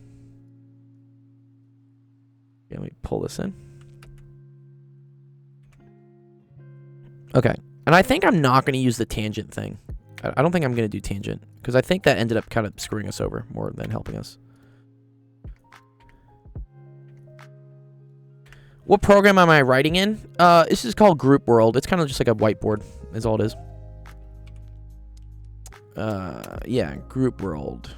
Yeah, let me pull this in. Okay. And I think I'm not going to use the tangent thing. I don't think I'm going to do tangent, because I think that ended up kind of screwing us over more than helping us. What program am I writing in? This is called Group World. It's kind of just like a whiteboard, is all it is. Yeah, Group World.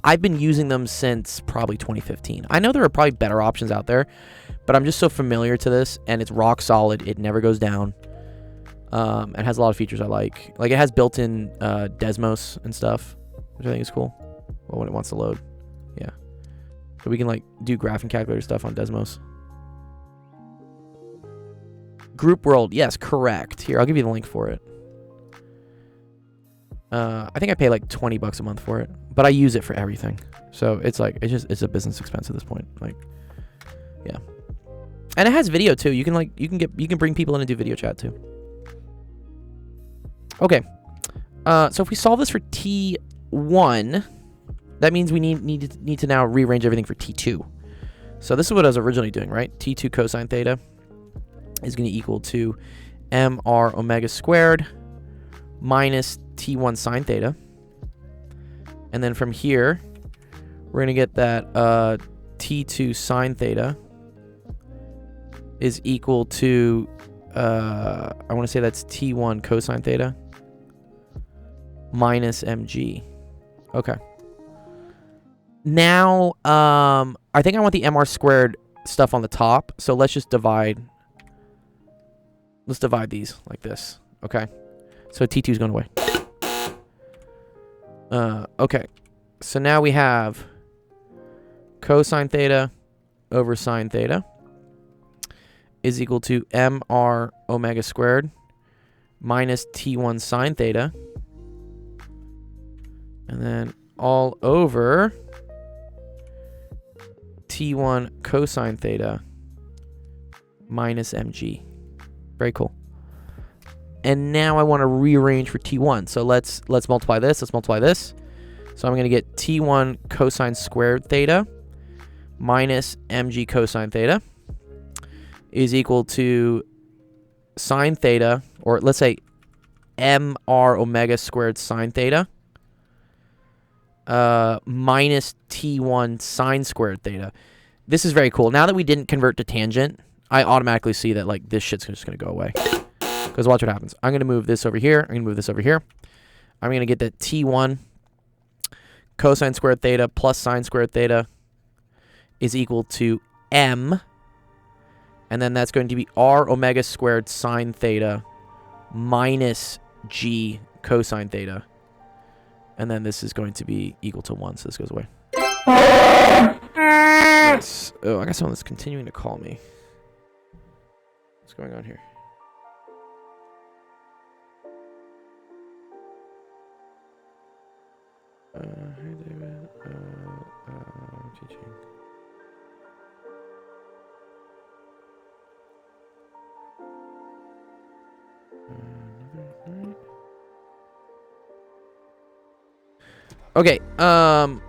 I've been using them since probably 2015. I know there are probably better options out there, but I'm just so familiar to this, and it's rock solid. It never goes down. It has a lot of features I like. Like, it has built-in Desmos and stuff, which I think is cool. Well, when it wants to load. Yeah. So we can, like, do graphing calculator stuff on Desmos. Group World. Yes, correct. Here, I'll give you the link for it. I think I pay like $20 a month for it, but I use it for everything. So it's like, it's a business expense at this point. Like, yeah. And it has video too. You can bring people in and do video chat too. Okay. So if we solve this for T1, that means we need to now rearrange everything for T2. So this is what I was originally doing, right? T2 cosine theta is going to equal to mr omega squared minus T1 sine theta. And then from here, we're going to get that T2 sine theta is equal to, I want to say that's T1 cosine theta minus mg. Okay. Now, I think I want the mr squared stuff on the top. So let's just divide. Let's divide these like this. Okay. So T2 is going away. Okay. So now we have cosine theta over sine theta is equal to mr omega squared minus T1 sine theta. And then all over T1 cosine theta minus mg. Very cool. And now I want to rearrange for T1. So let's multiply this. Let's multiply this. So I'm going to get T1 cosine squared theta minus mg cosine theta is equal to sine theta, or let's say mr omega squared sine theta minus T1 sine squared theta. This is very cool. Now that we didn't convert to tangent, I automatically see that like this shit's just going to go away. Because watch what happens. I'm going to move this over here. I'm going to move this over here. I'm going to get that T1 cosine squared theta plus sine squared theta is equal to m. And then that's going to be r omega squared sine theta minus g cosine theta. And then this is going to be equal to 1, so this goes away. Yes. Oh, I got someone that's continuing to call me. What's going on here? Hey David, teaching. Okay, all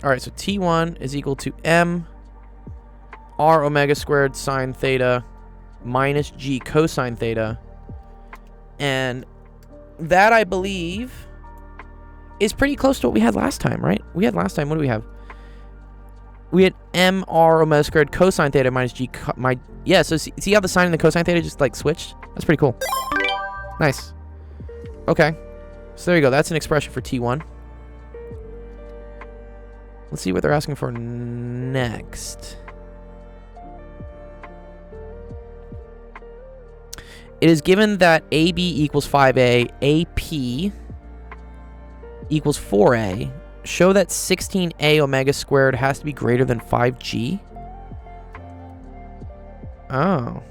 right, so T1 is equal to m r omega squared sine theta minus g cosine theta. And that, I believe, is pretty close to what we had last time, right? We had last time, what do we have? We had mr omega squared cosine theta minus g yeah, so see how the sine and the cosine theta just like switched? That's pretty cool. Nice. Okay. So there you go. That's an expression for T1. Let's see what they're asking for next. It is given that AB equals 5A, AP equals 4A. Show that 16A omega squared has to be greater than 5G. Oh.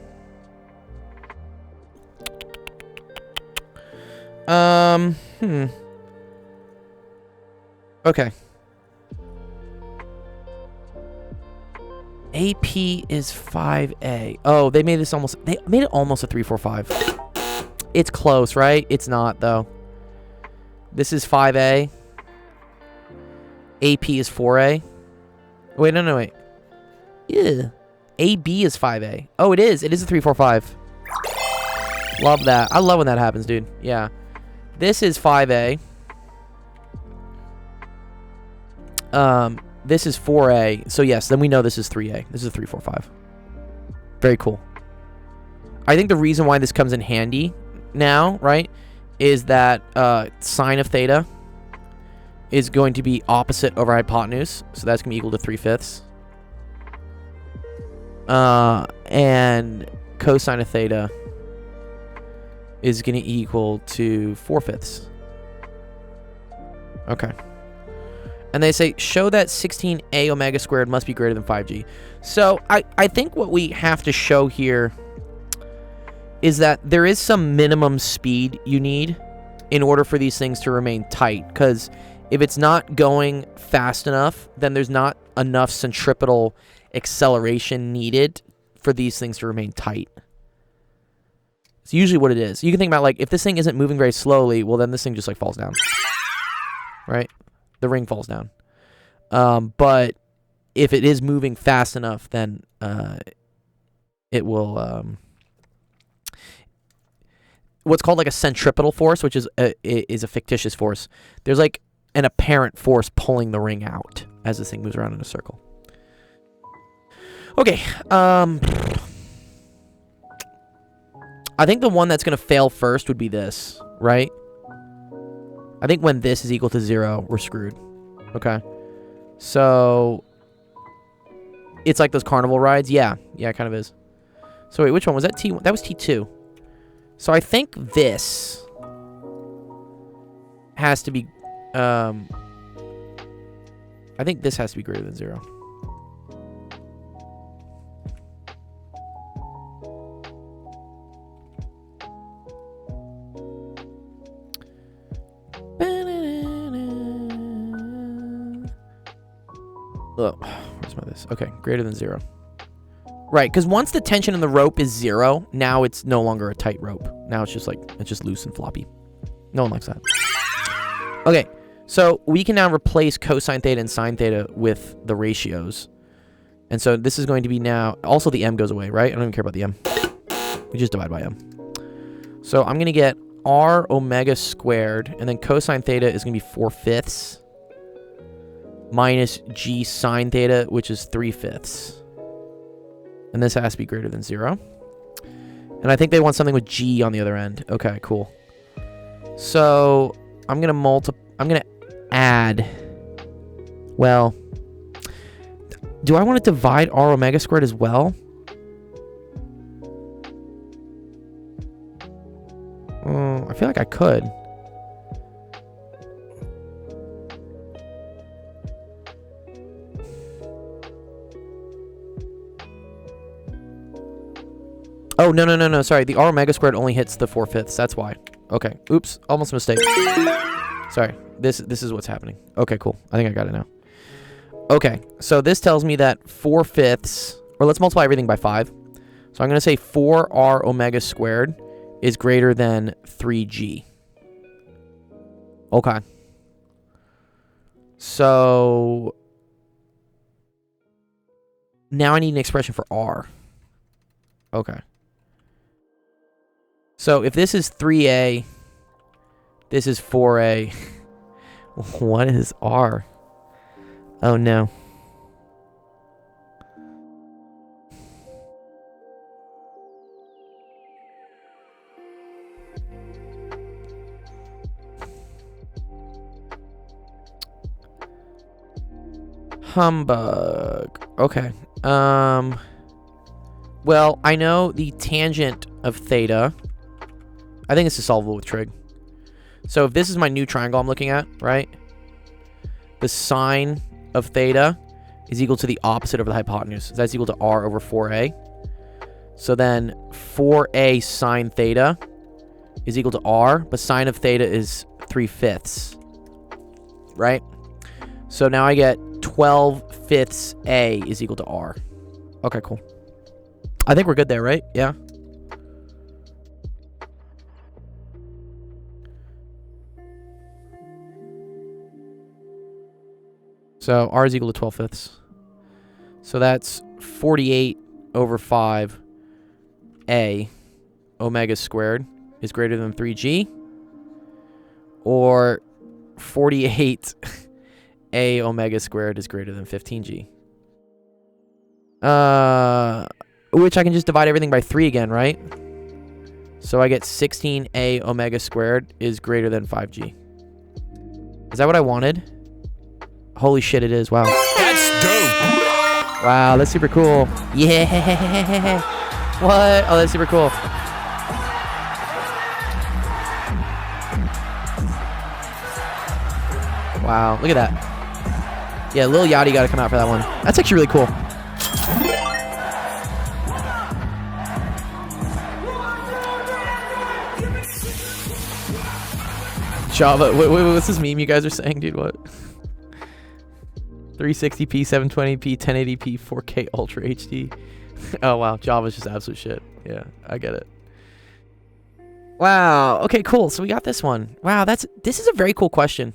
Okay. AP is 5A. Oh, they made this almost... They made it almost a 345. It's close, right? It's not, though. This is 5A. AP is 4A. Wait, no, wait. Yeah. AB is 5A. Oh, it is. It is a 345. Love that. I love when that happens, dude. Yeah. This is 5A. This is 4A. So, yes, then we know this is 3A. This is a 345. Very cool. I think the reason why this comes in handy now, right, is that sine of theta is going to be opposite over hypotenuse. So that's going to be equal to 3/5. And cosine of theta is going to equal to 4/5. Okay. And they say, show that 16a omega squared must be greater than 5g. So I think what we have to show here is that there is some minimum speed you need in order for these things to remain tight. Because if it's not going fast enough, then there's not enough centripetal acceleration needed for these things to remain tight. It's usually what it is. You can think about, like, if this thing isn't moving very slowly, well, then this thing just, like, falls down. Right? The ring falls down. But if it is moving fast enough, then it will... what's called like a centripetal force, which is a fictitious force. There's like an apparent force pulling the ring out as this thing moves around in a circle. Okay. I think the one that's going to fail first would be this, right? I think when this is equal to 0, we're screwed. Okay. So it's like those carnival rides. Yeah, it kind of is. So wait, which one was that? T1? That was T2. So I think this has to be, I think this has to be greater than 0. Oh, where's my this? Okay, greater than 0. Right, because once the tension in the rope is 0, now it's no longer a tight rope. Now it's just like, it's just loose and floppy. No one likes that. Okay, so we can now replace cosine theta and sine theta with the ratios. And so this is going to be now, also the m goes away, right? I don't even care about the m. We just divide by m. So I'm going to get r omega squared, and then cosine theta is going to be 4/5 minus g sine theta, which is 3/5. And this has to be greater than 0. And I think they want something with g on the other end. Okay, cool. So I'm going to add, well, do I want to divide r omega squared as well? I feel like I could. Oh, no. Sorry. The r omega squared only hits the 4/5. That's why. Okay. Oops. Almost a mistake. Sorry. This is what's happening. Okay, cool. I think I got it now. Okay. So this tells me that 4/5, or let's multiply everything by 5. So I'm going to say 4r omega squared is greater than 3g. Okay. So now I need an expression for r. Okay. So if this is 3a, this is 4a. What is r? Oh no. Humbug. Okay. Well, I know the tangent of theta. I think this is solvable with trig. So if this is my new triangle I'm looking at, right? The sine of theta is equal to the opposite over the hypotenuse. So that's equal to r over 4a. So then 4a sine theta is equal to r, but sine of theta is 3/5. Right? So now I get 12/5 A is equal to R. Okay, cool. I think we're good there, right? Yeah. So R is equal to 12/5. So that's 48 over 5 A omega squared is greater than 3G. Or 48 A omega squared is greater than 15G. Which I can just divide everything by 3 again, right? So I get 16A omega squared is greater than 5G. Is that what I wanted? Holy shit, it is. Wow. That's dope. Wow, that's super cool. Yeah. What? Oh, that's super cool. Wow, look at that. Yeah, Lil Yachty got to come out for that one. That's actually really cool. Java. What's this meme you guys are saying, dude? What? 360p, 720p, 1080p, 4K Ultra HD. Oh, wow. Java's just absolute shit. Yeah, I get it. Wow. Okay, cool. So we got this one. Wow, this is a very cool question.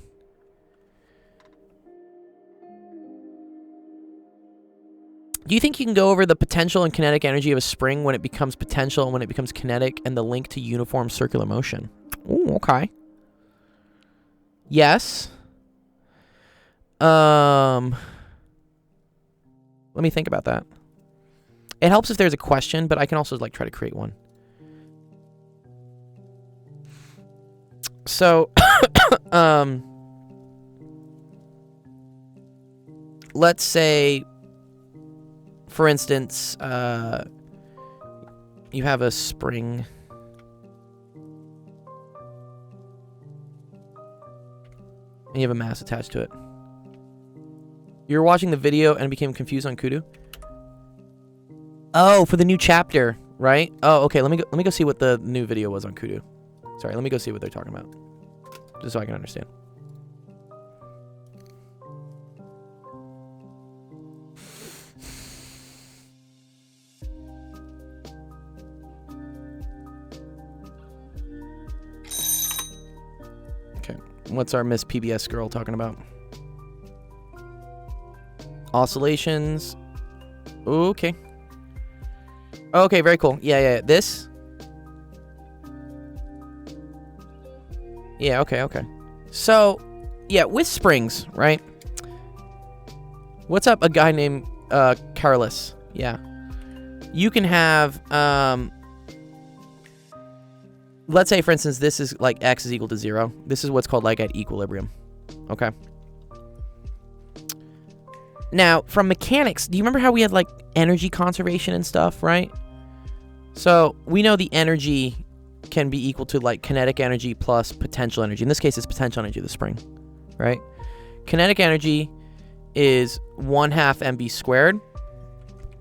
Do you think you can go over the potential and kinetic energy of a spring when it becomes potential and when it becomes kinetic and the link to uniform circular motion? Ooh, okay. Yes. Let me think about that. It helps if there's a question, but I can also like try to create one. So, let's say, for instance, you have a spring. And you have a mass attached to it. You were watching the video and became confused on Kudu? Oh, for the new chapter, right? Oh, okay. Let me go see what the new video was on Kudu. Sorry, let me go see what they're talking about. Just so I can understand. Okay. What's our Miss PBS girl talking about? Oscillations. Okay. Okay, very cool. Yeah. This? Yeah, okay. So, yeah, with springs, right? What's up, a guy named Carlos? Yeah. You can have, let's say, for instance, this is like x is equal to 0. This is what's called like at equilibrium. Okay. Now, from mechanics, do you remember how we had like energy conservation and stuff, right? So we know the energy can be equal to like kinetic energy plus potential energy. In this case, it's potential energy of the spring, right? Kinetic energy is 1/2 mv squared.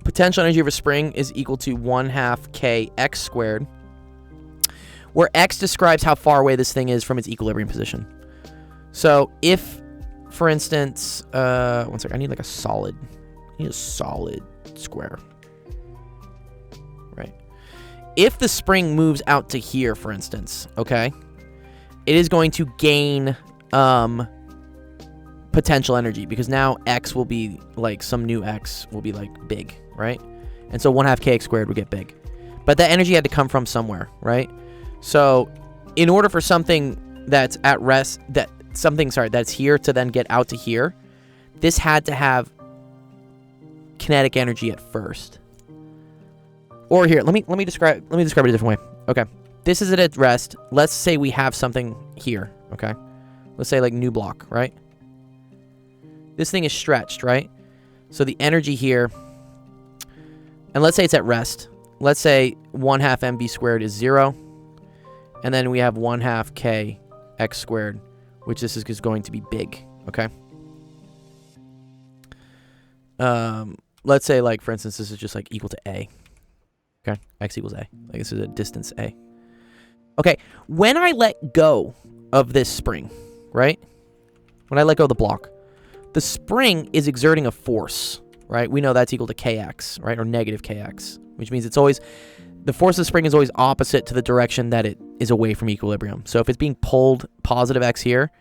Potential energy of a spring is equal to 1/2 kx squared, where x describes how far away this thing is from its equilibrium position. So if, for instance, one second, I need like a solid. I need a solid square. Right. If the spring moves out to here, for instance, okay, it is going to gain potential energy because now x will be like some new x will be like big, right? And so 1/2 kx squared would get big. But that energy had to come from somewhere, right? So in order for something that's at rest, that's here to then get out to here, this had to have kinetic energy at first. Or here, let me describe it a different way. Okay. This is at rest. Let's say we have something here, okay? Let's say like new block, right? This thing is stretched, right? So the energy here, and let's say it's at rest. Let's say 1/2 mv squared is 0. And then we have 1/2 k x squared, which this is going to be big, okay? Let's say, like, for instance, this is just, like, equal to a. Okay? X equals a. Like, this is a distance a. Okay, when I let go of this spring, right? When I let go of the the spring is exerting a force, right? We know that's equal to kx, right? Or negative kx, which means it's always, the force of the spring is always opposite to the direction that it is away from equilibrium. So if it's being pulled positive x here,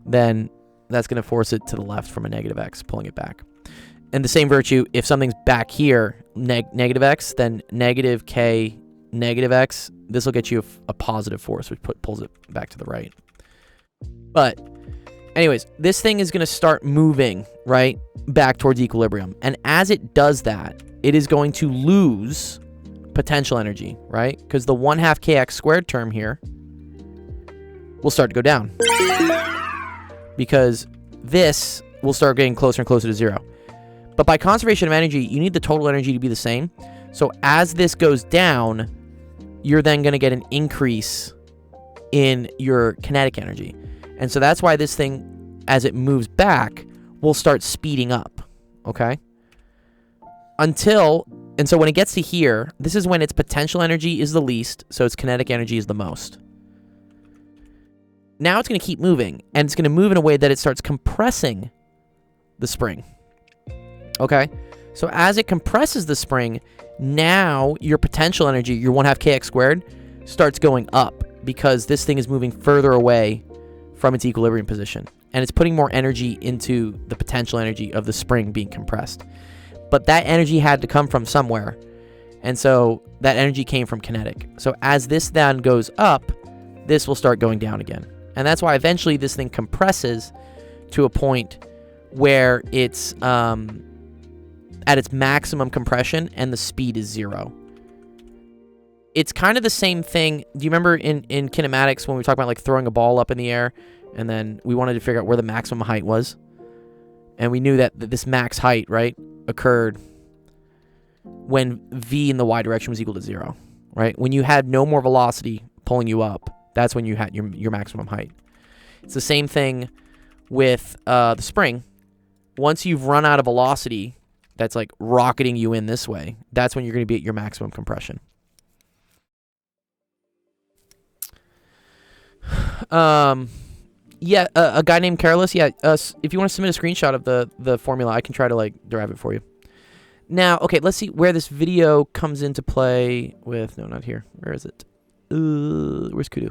then that's going to force it to the left from a negative x, pulling it back. And the same virtue, if something's back here, negative x, then negative k negative x, this will get you a positive force, which pulls it back to the right. But anyways, this thing is going to start moving, right, back towards equilibrium. And as it does that, it is going to lose potential energy, right? Because the 1/2 kx squared term here will start to go down. Because this will start getting closer and closer to 0. But by conservation of energy, you need the total energy to be the same. So as this goes down, you're then going to get an increase in your kinetic energy. And so that's why this thing, as it moves back, will start speeding up, okay? And so when it gets to here, this is when its potential energy is the least, so its kinetic energy is the most. Now it's going to keep moving, and it's going to move in a way that it starts compressing the spring. Okay? So as it compresses the spring, now your potential energy, your 1/2 kx squared, starts going up because this thing is moving further away from its equilibrium position. And it's putting more energy into the potential energy of the spring being compressed. But that energy had to come from somewhere. And so that energy came from kinetic. So as this then goes up, this will start going down again. And that's why eventually this thing compresses to a point where it's at its maximum compression and the speed is 0. It's kind of the same thing. Do you remember in kinematics when we talked about like throwing a ball up in the air and then we wanted to figure out where the maximum height was? And we knew that this max height, right, occurred when v in the y direction was equal to 0, right? When you had no more velocity pulling you up, that's when you had your maximum height. It's the same thing with the spring. Once you've run out of velocity that's like rocketing you in this way, that's when you're going to be at your maximum compression. Yeah, a guy named Careless. Yeah, if you want to submit a screenshot of the formula, I can try to like derive it for you. Now, okay, let's see where this video comes into play with. No, not here. Where is it? Where's Kudu?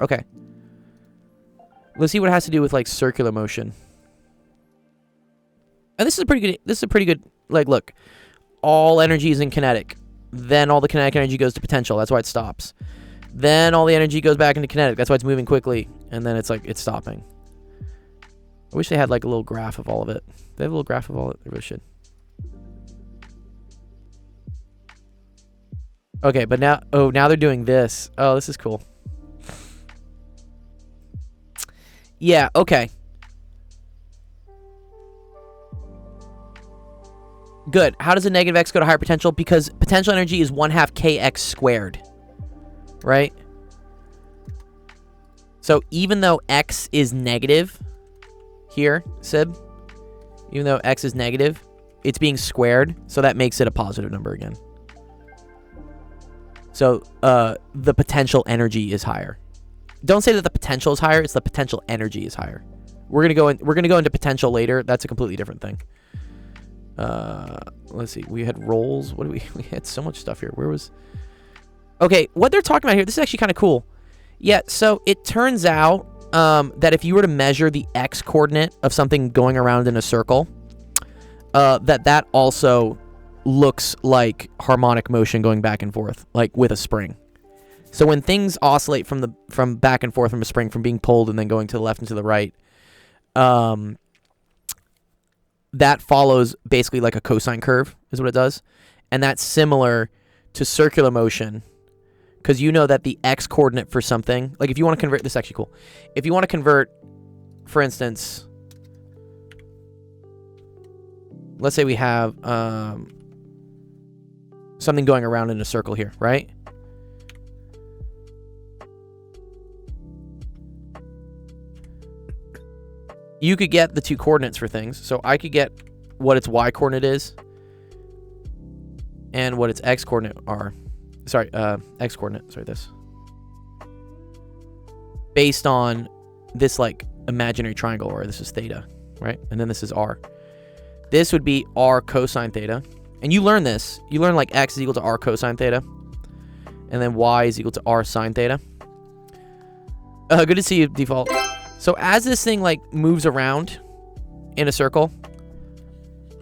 Okay. Let's see what it has to do with like circular motion. And this is a pretty good. This is a pretty good. Like, look, all energy is in kinetic. Then all the kinetic energy goes to potential. That's why it stops. Then all the energy goes back into kinetic. That's why it's moving quickly. And then it's like, it's stopping. I wish they had like a little graph of all of it. They have a little graph of all of it. They really should. Okay, but now, oh, now they're doing this. Oh, this is cool. Yeah, okay. Good. How does a negative x go to higher potential? Because potential energy is 1/2 kx squared. Right? So even though x is negative here, Sib, even though x is negative, it's being squared, so that makes it a positive number again. So the potential energy is higher. Don't say that the potential is higher, it's the potential energy is higher. We're gonna go into potential later. That's a completely different thing. Let's see. We had rolls. What do we had so much stuff here. Where was... Okay, what they're talking about here, this is actually kind of cool. Yeah, so it turns out that if you were to measure the x coordinate of something going around in a circle, that also looks like harmonic motion going back and forth, like with a spring. So when things oscillate from back and forth from a spring, from being pulled and then going to the left and to the right, that follows basically like a cosine curve is what it does. And that's similar to circular motion, because you know that the x coordinate for something, like if you want to convert, this is actually cool. If you want to convert, for instance, let's say we have something going around in a circle here, right? You could get the two coordinates for things. So I could get what its y coordinate is and what its x coordinate are. Sorry, x coordinate. Sorry, this. Based on this like imaginary triangle, or this is theta, right? And then this is r. This would be r cosine theta. And you learn this. You learn like x is equal to r cosine theta. And then y is equal to r sine theta. Good to see you, Default. So as this thing like moves around in a circle,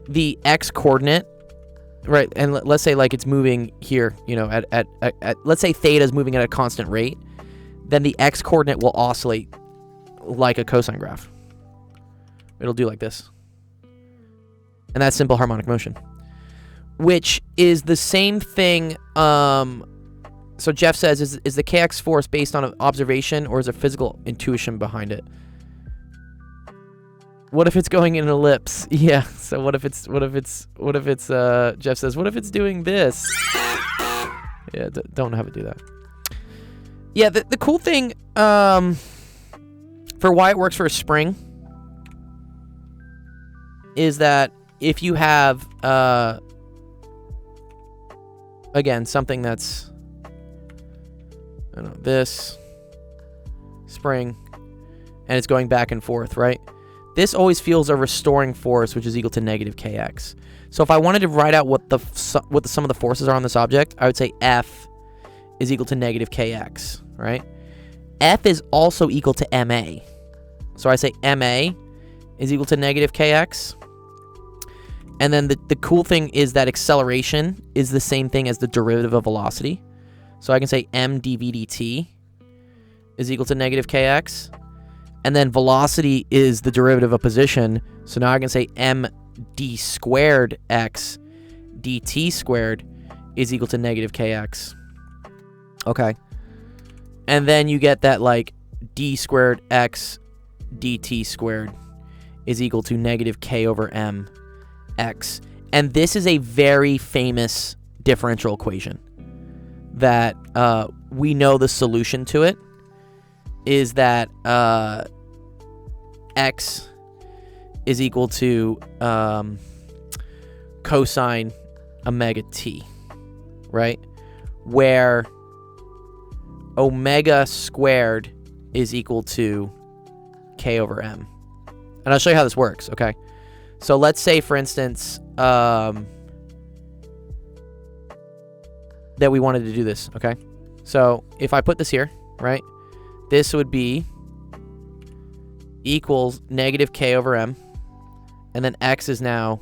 the x coordinate, right? And let's say like it's moving here, you know, at let's say theta is moving at a constant rate, then the x coordinate will oscillate like a cosine graph. It'll do like this. And that's simple harmonic motion, which is the same thing. So Jeff says, is the kx force based on an observation or is there physical intuition behind it? What if it's going in an ellipse? Yeah. So what if it's Jeff says, what if it's doing this? Yeah, don't have it do that. Yeah, the cool thing for why it works for a spring is that if you have again something that's, I don't know, this spring and it's going back and forth, right? This always feels a restoring force, which is equal to negative kx. So if I wanted to write out what the sum of the forces are on this object, I would say F is equal to negative kx, right? F is also equal to ma. So I say ma is equal to negative kx. And then the cool thing is that acceleration is the same thing as the derivative of velocity. So I can say m dv dt is equal to negative kx. And then velocity is the derivative of position. So now I can say m d squared x dt squared is equal to negative kx. Okay. And then you get that like d squared x dt squared is equal to negative k over m x. And this is a very famous differential equation that we know the solution to it is that x is equal to cosine omega t, right? Where omega squared is equal to k over m. And I'll show you how this works, okay? So let's say, for instance, that we wanted to do this, okay? So if I put this here, right? This would be equals negative k over m. And then x is now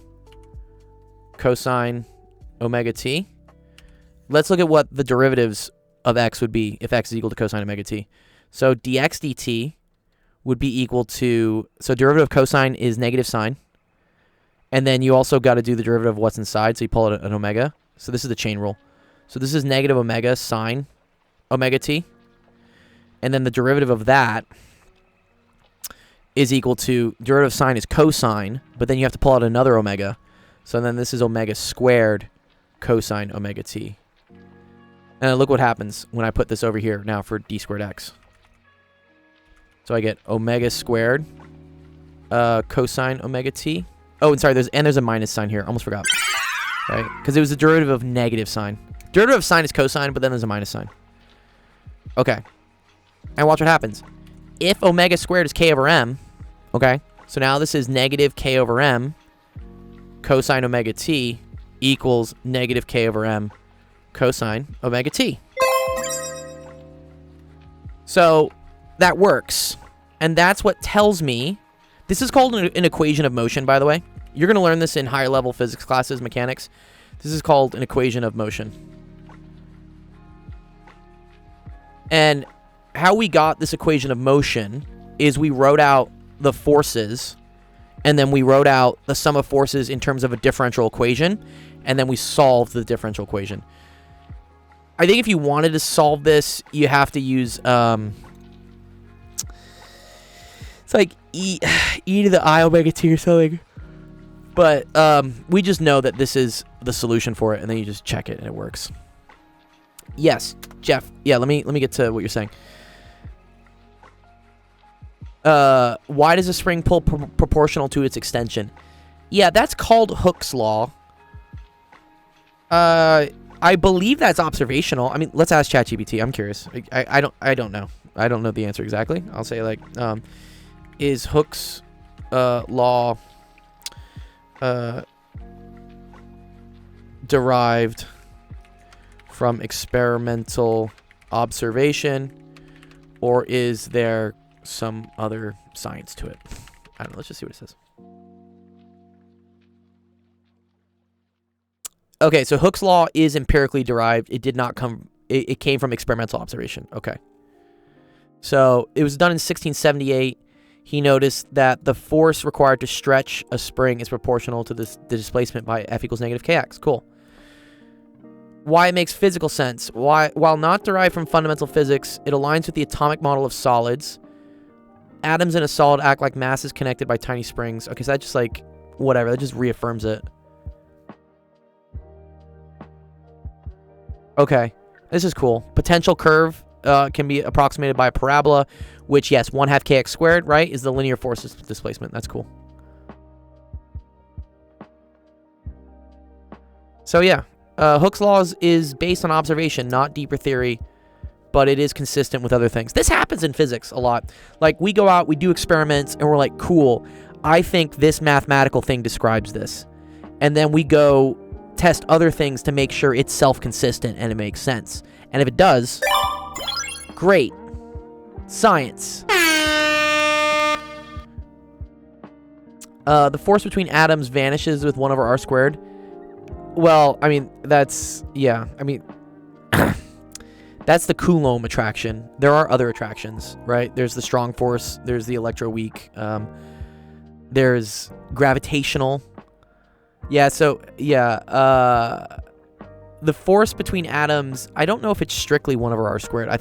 cosine omega t. Let's look at what the derivatives of x would be if x is equal to cosine omega t. So dx dt would be equal to, so derivative of cosine is negative sine. And then you also got to do the derivative of what's inside, so you pull it an omega. So this is the chain rule. So this is negative omega sine omega t. And then the derivative of that is equal to, derivative of sine is cosine, but then you have to pull out another omega. So then this is omega squared cosine omega t. And look what happens when I put this over here now for d squared x. So I get omega squared cosine omega t. Oh, and sorry, there's a minus sign here. Almost forgot. Right? Because it was the derivative of negative sine. Derivative of sine is cosine, but then there's a minus sign. Okay. And watch what happens. If omega squared is k over m, okay, so now this is negative k over m cosine omega t equals negative k over m cosine omega t. So that works. And that's what tells me, this is called an equation of motion, by the way. You're going to learn this in higher level physics classes, mechanics. This is called an equation of motion. And how we got this equation of motion is we wrote out the forces, and then we wrote out the sum of forces in terms of a differential equation, and then we solved the differential equation. I think if you wanted to solve this, you have to use it's like e to the I omega t or something. But we just know that this is the solution for it, and then you just check it and it works. Yes, Jeff. Yeah, let me get to what you're saying. Why does a spring pull proportional to its extension? Yeah, that's called Hooke's law. I believe that's observational. I mean, let's ask ChatGPT. I'm curious. I don't know. I don't know the answer exactly. I'll say like, is Hooke's law derived from experimental observation, or is there some other science to it? I don't know. Let's just see what it says. Okay, so Hooke's law is empirically derived. It did not come... It came from experimental observation. Okay. So it was done in 1678. He noticed that the force required to stretch a spring is proportional to the displacement by F equals negative kx. Cool. Why it makes physical sense. While not derived from fundamental physics, it aligns with the atomic model of solids. Atoms in a solid act like masses connected by tiny springs. Okay, so that just like... Whatever. That just reaffirms it. Okay. This is cool. Potential curve can be approximated by a parabola, which, yes, 1/2 kx squared, right, is the linear force displacement. That's cool. So, yeah. Hooke's laws is based on observation, not deeper theory, but it is consistent with other things. This happens in physics a lot. Like, we go out, we do experiments, and we're like, cool, I think this mathematical thing describes this. And then we go test other things to make sure it's self-consistent and it makes sense. And if it does, great. Science. The force between atoms vanishes with 1 over r squared. Well, I mean, that's... Yeah, I mean... that's the Coulomb attraction. There are other attractions, right? There's the strong force. There's the electroweak. There's gravitational. Yeah, so, yeah, the force between atoms, I don't know if it's strictly 1 over r squared. I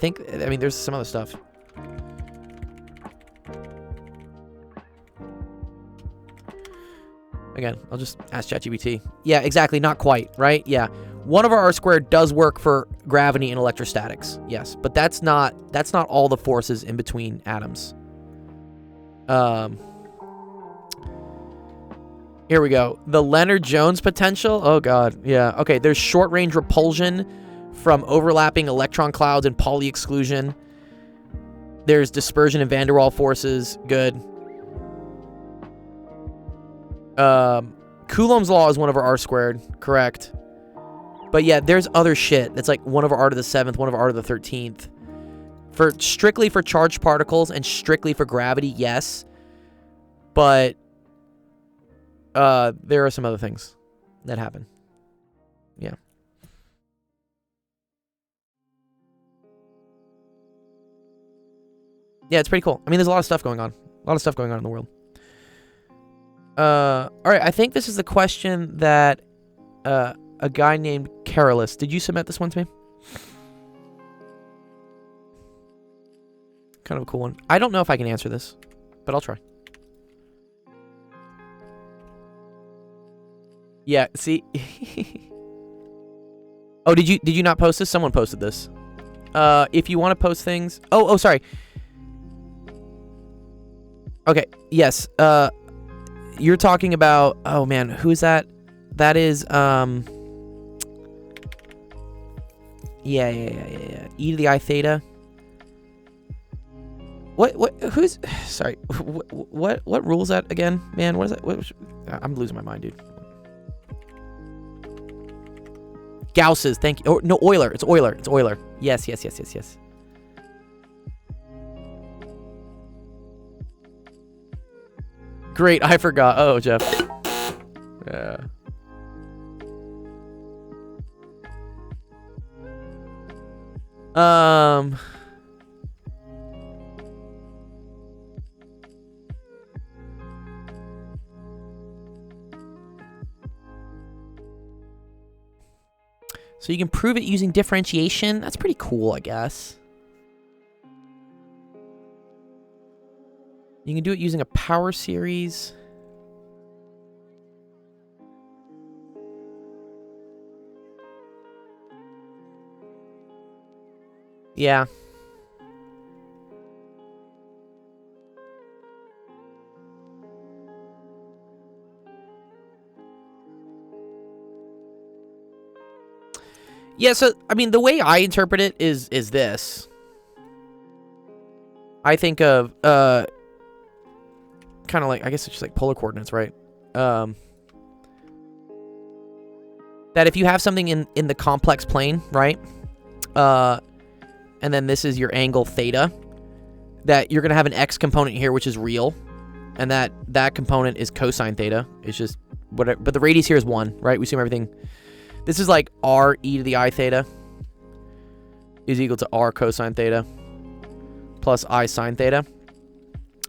mean, there's some other stuff. Again, I'll just ask ChatGPT. Yeah, exactly, not quite, right? Yeah, 1 over r squared does work for gravity and electrostatics, yes, but that's not all the forces in between atoms. Here we go. The Leonard-Jones potential? Oh, God. Yeah. Okay, there's short-range repulsion from overlapping electron clouds and Pauli exclusion. There's dispersion and van der Waals forces. Good. Coulomb's law is 1 over r squared. Correct. But, yeah, there's other shit. That's like 1 over r to the 7th, 1 over r to the 13th. Strictly for charged particles and strictly for gravity, yes. But... there are some other things that happen. Yeah. Yeah, it's pretty cool. I mean, there's a lot of stuff going on. A lot of stuff going on in the world. Alright, I think this is the question that, a guy named Carolus. Did you submit this one to me? Kind of a cool one. I don't know if I can answer this, but I'll try. Yeah, see? Oh, did you not post this? Someone posted this. If you want to post things... Oh, sorry. Okay, yes. You're talking about... Oh, man, who is that? That is, Yeah. E to the I theta. Who's... Sorry. What rule is that again? Man, what is that? I'm losing my mind, dude. Gauss's, thank you. Oh, no, Euler. It's Euler. It's Euler. Yes. Great, I forgot. Oh, Jeff. Yeah. So you can prove it using differentiation. That's pretty cool, I guess. You can do it using a power series. Yeah. Yeah, so, I mean, the way I interpret it is this. I think of, kind of like, I guess it's just like polar coordinates, right? That if you have something in the complex plane, right? And then this is your angle theta, that you're going to have an x component here, which is real. And that component is cosine theta. It's just whatever. But the radius here is 1, right? We assume everything. This is like r e to the I theta is equal to r cosine theta plus I sine theta.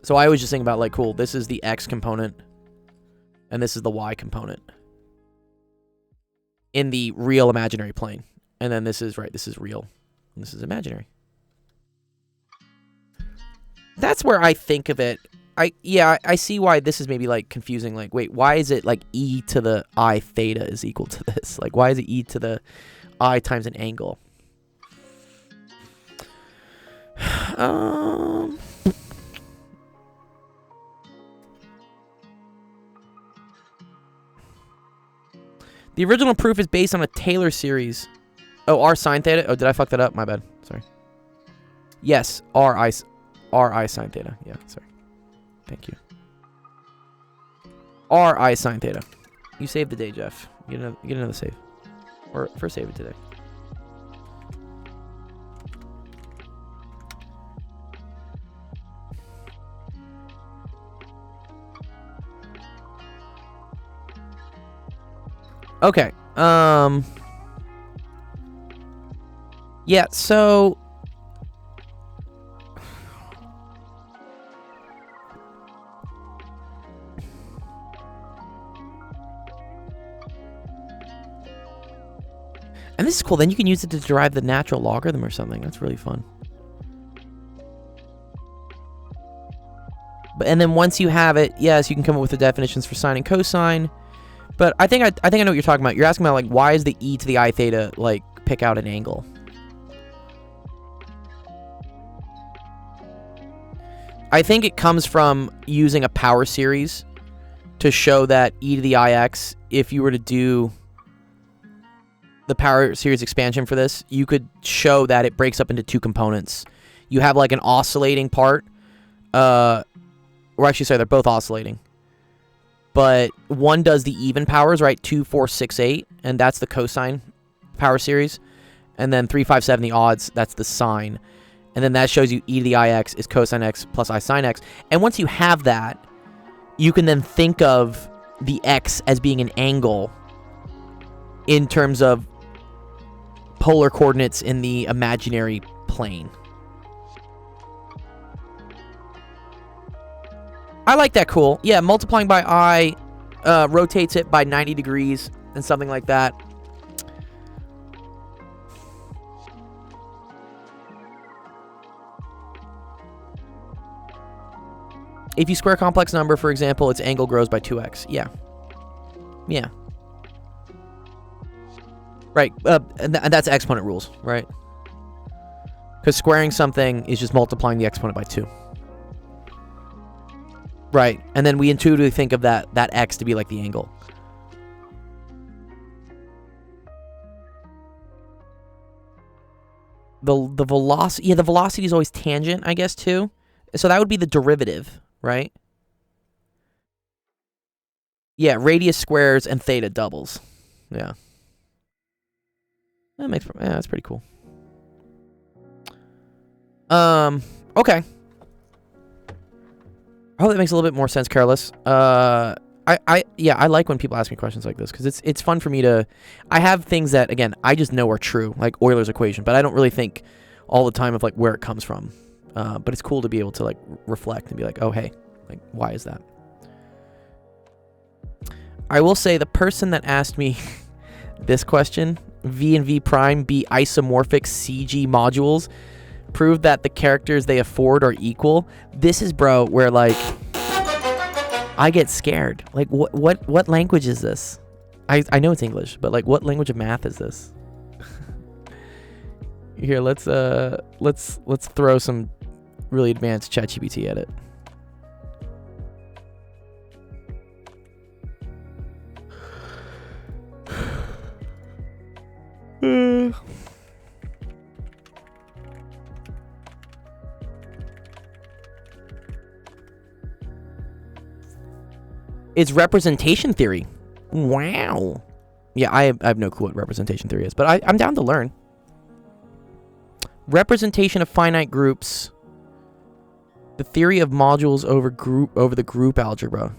So I was just thinking about, like, cool, this is the x component, and this is the y component in the real imaginary plane. And then this is, right, this is real, and this is imaginary. That's where I think of it. I see why this is maybe, like, confusing. Like, wait, why is it, like, e to the I theta is equal to this? Like, why is it e to the I times an angle? The original proof is based on a Taylor series. Oh, r sine theta. Oh, did I fuck that up? My bad. Sorry. Yes, r I sine theta. Yeah, sorry. Thank you. r I sine theta. You saved the day, Jeff. Get another save. Or first save it today. Okay. Yeah, so and this is cool. Then you can use it to derive the natural logarithm or something. That's really fun. And then once you have it, yes, you can come up with the definitions for sine and cosine. But I think I know what you're talking about. You're asking about, like, why is the e to the I theta, like, pick out an angle? I think it comes from using a power series to show that e to the ix, if you were to do the power series expansion for this, you could show that it breaks up into 2 components. You have, like, an oscillating part. Or actually, sorry, they're both oscillating. But one does the even powers, right? 2, 4, 6, 8, and that's the cosine power series. And then 3, 5, 7, the odds, that's the sine. And then that shows you e to the ix is cosine x plus I sine x. And once you have that, you can then think of the x as being an angle in terms of polar coordinates in the imaginary plane. I like that. Cool. Yeah, multiplying by I rotates it by 90 degrees and something like that. If you square a complex number, for example, its angle grows by 2x. Yeah. Yeah. Right. And that's exponent rules, right? Because squaring something is just multiplying the exponent by 2. Right, and then we intuitively think of that x to be like the angle. The velocity, yeah, the velocity is always tangent, I guess, too. So that would be the derivative, right? Yeah, radius squares and theta doubles. Yeah. That's pretty cool. Okay. I hope that makes a little bit more sense, Careless. I like when people ask me questions like this, because it's fun for me to... I have things that, again, I just know are true, like Euler's equation, but I don't really think all the time of, like, where it comes from. But it's cool to be able to, like, reflect and be like, oh, hey, like, why is that? I will say the person that asked me this question, V and V prime be isomorphic CG modules, prove that the characters they afford are equal. This is, bro, where, like, I get scared. Like, what language is this? I know it's English, but, like, what language of math is this? Here, let's throw some really advanced ChatGPT at it. It's representation theory. Wow. Yeah, I have no clue what representation theory is, but I'm down to learn. Representation of finite groups. The theory of modules over the group algebra.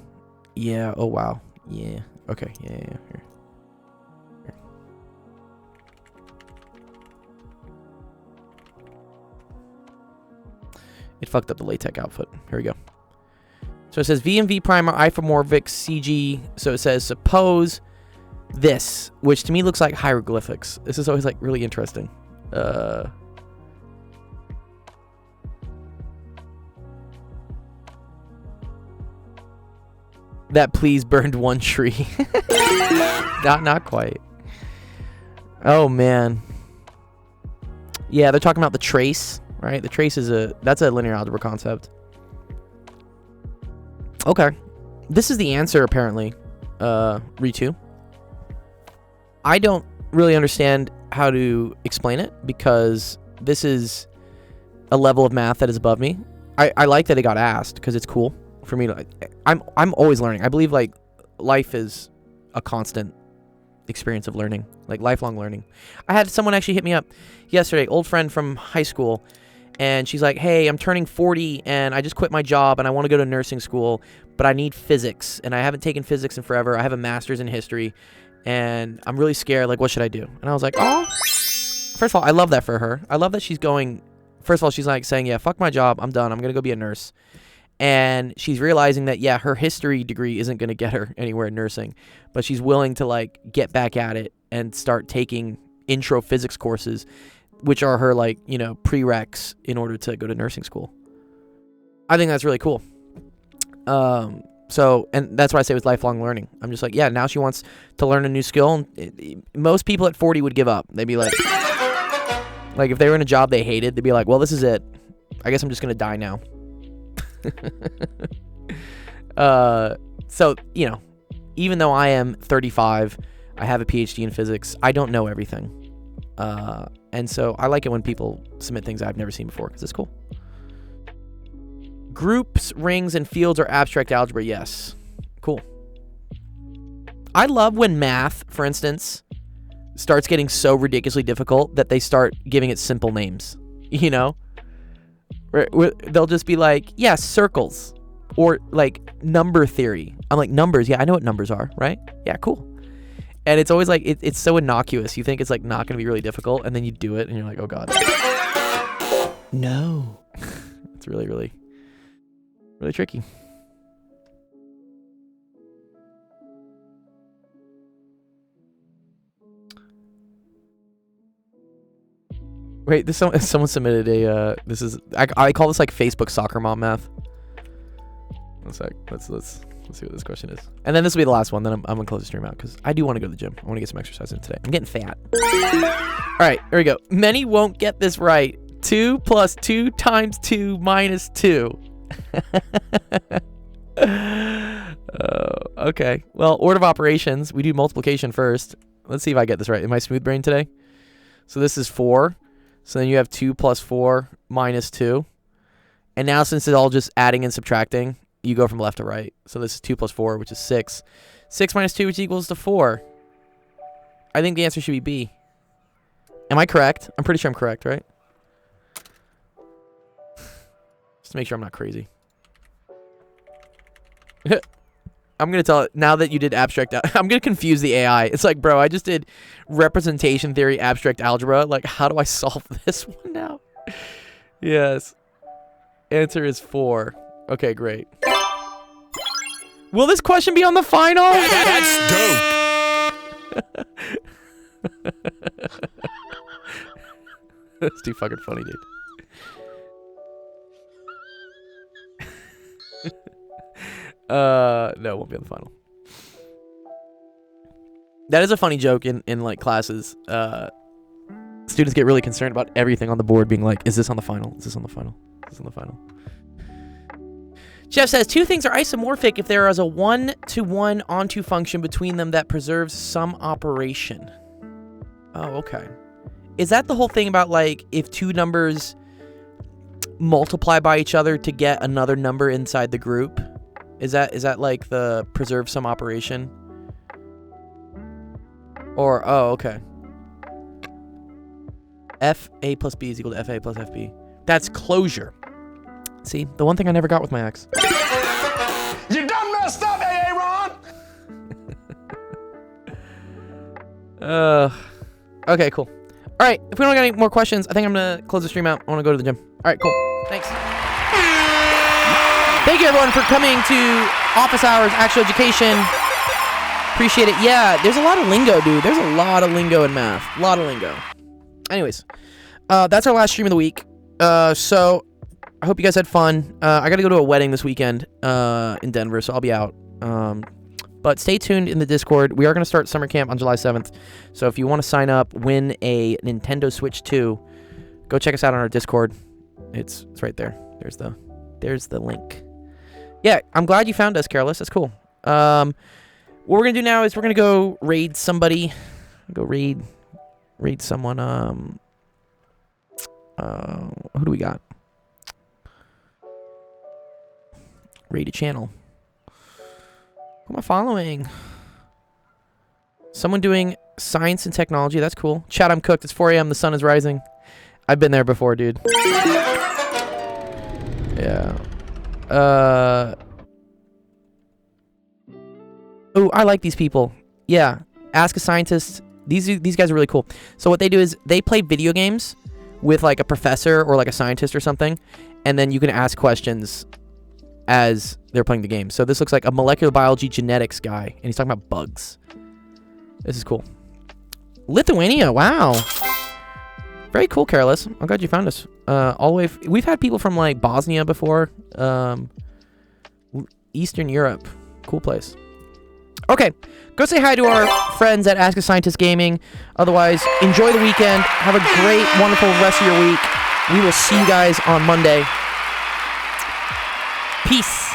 Yeah. Oh wow. Yeah. Okay. Yeah. Here. It fucked up the LaTeX output. Here we go. So it says V and V prime are isomorphic CG. So it says suppose this, which to me looks like hieroglyphics. This is always like really interesting. That please burned one tree. not quite. Oh man. Yeah, they're talking about the trace, right? The trace is that's a linear algebra concept. Okay. This is the answer apparently. Ritu. I don't really understand how to explain it because this is a level of math that is above me. I like that it got asked because it's cool for me to. I'm always learning. I believe like life is a constant experience of learning, like lifelong learning. I had someone actually hit me up yesterday, old friend from high school, and she's like, hey, I'm turning 40 and I just quit my job and I want to go to nursing school, but I need physics and I haven't taken physics in forever. I have a master's in history and I'm really scared. Like, what should I do? And I was like, oh, first of all, I love that for her. I love that she's going, first of all, she's like saying, yeah, fuck my job. I'm done. I'm going to go be a nurse. And she's realizing that, yeah, her history degree isn't going to get her anywhere in nursing, but she's willing to like get back at it and start taking intro physics courses, which are her like, you know, prereqs in order to go to nursing school. I think that's really cool. So, and that's why I say with lifelong learning. I'm just like, yeah, now she wants to learn a new skill. Most people at 40 would give up. They'd be like if they were in a job they hated, they'd be like, well, this is it. I guess I'm just going to die now. So, you know, even though I am 35, I have a PhD in physics, I don't know everything. And so I like it when people submit things I've never seen before because it's cool. Groups, rings, and fields are abstract algebra. Yes. Cool. I love when math, for instance, starts getting so ridiculously difficult that they start giving it simple names. You know? They'll just be like, yeah, circles. Or like number theory. I'm like, numbers. Yeah, I know what numbers are, right? Yeah, cool. And it's always like, it's so innocuous. You think it's like not going to be really difficult. And then you do it and you're like, oh God. No. It's really, really, really tricky. Wait, someone submitted a, this is, I call this like Facebook soccer mom math. One sec, let's see what this question is. And then this will be the last one, then I'm gonna close the stream out because I do want to go to the gym. I want to get some exercise in today. I'm getting fat. All right, here we go. Many won't get this right. 2 plus 2 times 2 minus 2. Okay, well, order of operations, we do multiplication first. Let's see if I get this right. Am I smooth brain today? So this is 4. So then you have 2 plus 4 minus 2. And now since it's all just adding and subtracting, you go from left to right. So this is 2 plus 4, which is 6. 6 minus 2, which equals to 4. I think the answer should be B. Am I correct? I'm pretty sure I'm correct, right? Just to make sure I'm not crazy. I'm going to tell it, now that you did abstract, I'm going to confuse the AI. It's like, bro, I just did representation theory, abstract algebra. Like, how do I solve this one now? Yes. Answer is 4. Okay, great. Will this question be on the final? That's dope. That's too fucking funny, dude. No, it won't be on the final. That is a funny joke in like classes. Students get really concerned about everything on the board being like, is this on the final? Is this on the final? Is this on the final? Jeff says, 2 things are isomorphic if there is a 1-to-1 onto function between them that preserves some operation. Oh, okay. Is that the whole thing about like if 2 numbers multiply by each other to get another number inside the group? Is that like the preserve sum operation? Or, oh, okay. FA plus B is equal to FA plus FB. That's closure. See, the one thing I never got with my ex. You done messed up, Aaron! Okay, cool. All right, if we don't got any more questions, I think I'm gonna close the stream out. I want to go to the gym. All right, cool. Thanks. Thank you, everyone, for coming to Office Hours Actual Education. Appreciate it. Yeah, there's a lot of lingo, dude. There's a lot of lingo in math. A lot of lingo. Anyways, that's our last stream of the week. So I hope you guys had fun. I got to go to a wedding this weekend in Denver, so I'll be out. But stay tuned in the Discord. We are going to start summer camp on July 7th. So if you want to sign up, win a Nintendo Switch 2, go check us out on our Discord. It's right there. There's the link. Yeah, I'm glad you found us, Careless. That's cool. What we're going to do now is we're going to go raid somebody. Go raid someone. Who do we got? Raid a channel. Who am I following? Someone doing science and technology. That's cool. Chat, I'm cooked. It's 4 a.m. The sun is rising. I've been there before, dude. Yeah. Oh, I like these people. Yeah. Ask a Scientist. These guys are really cool. So what they do is they play video games with like a professor or like a scientist or something, and then you can ask questions as they're playing the game. So this looks like a molecular biology genetics guy, and he's talking about bugs. This is cool. Lithuania, wow. Very cool, Careless. I'm glad you found us. All the way. We've had people from like Bosnia before. Eastern Europe. Cool place. Okay, go say hi to our friends at Ask a Scientist Gaming. Otherwise, enjoy the weekend. Have a great, wonderful rest of your week. We will see you guys on Monday. Peace.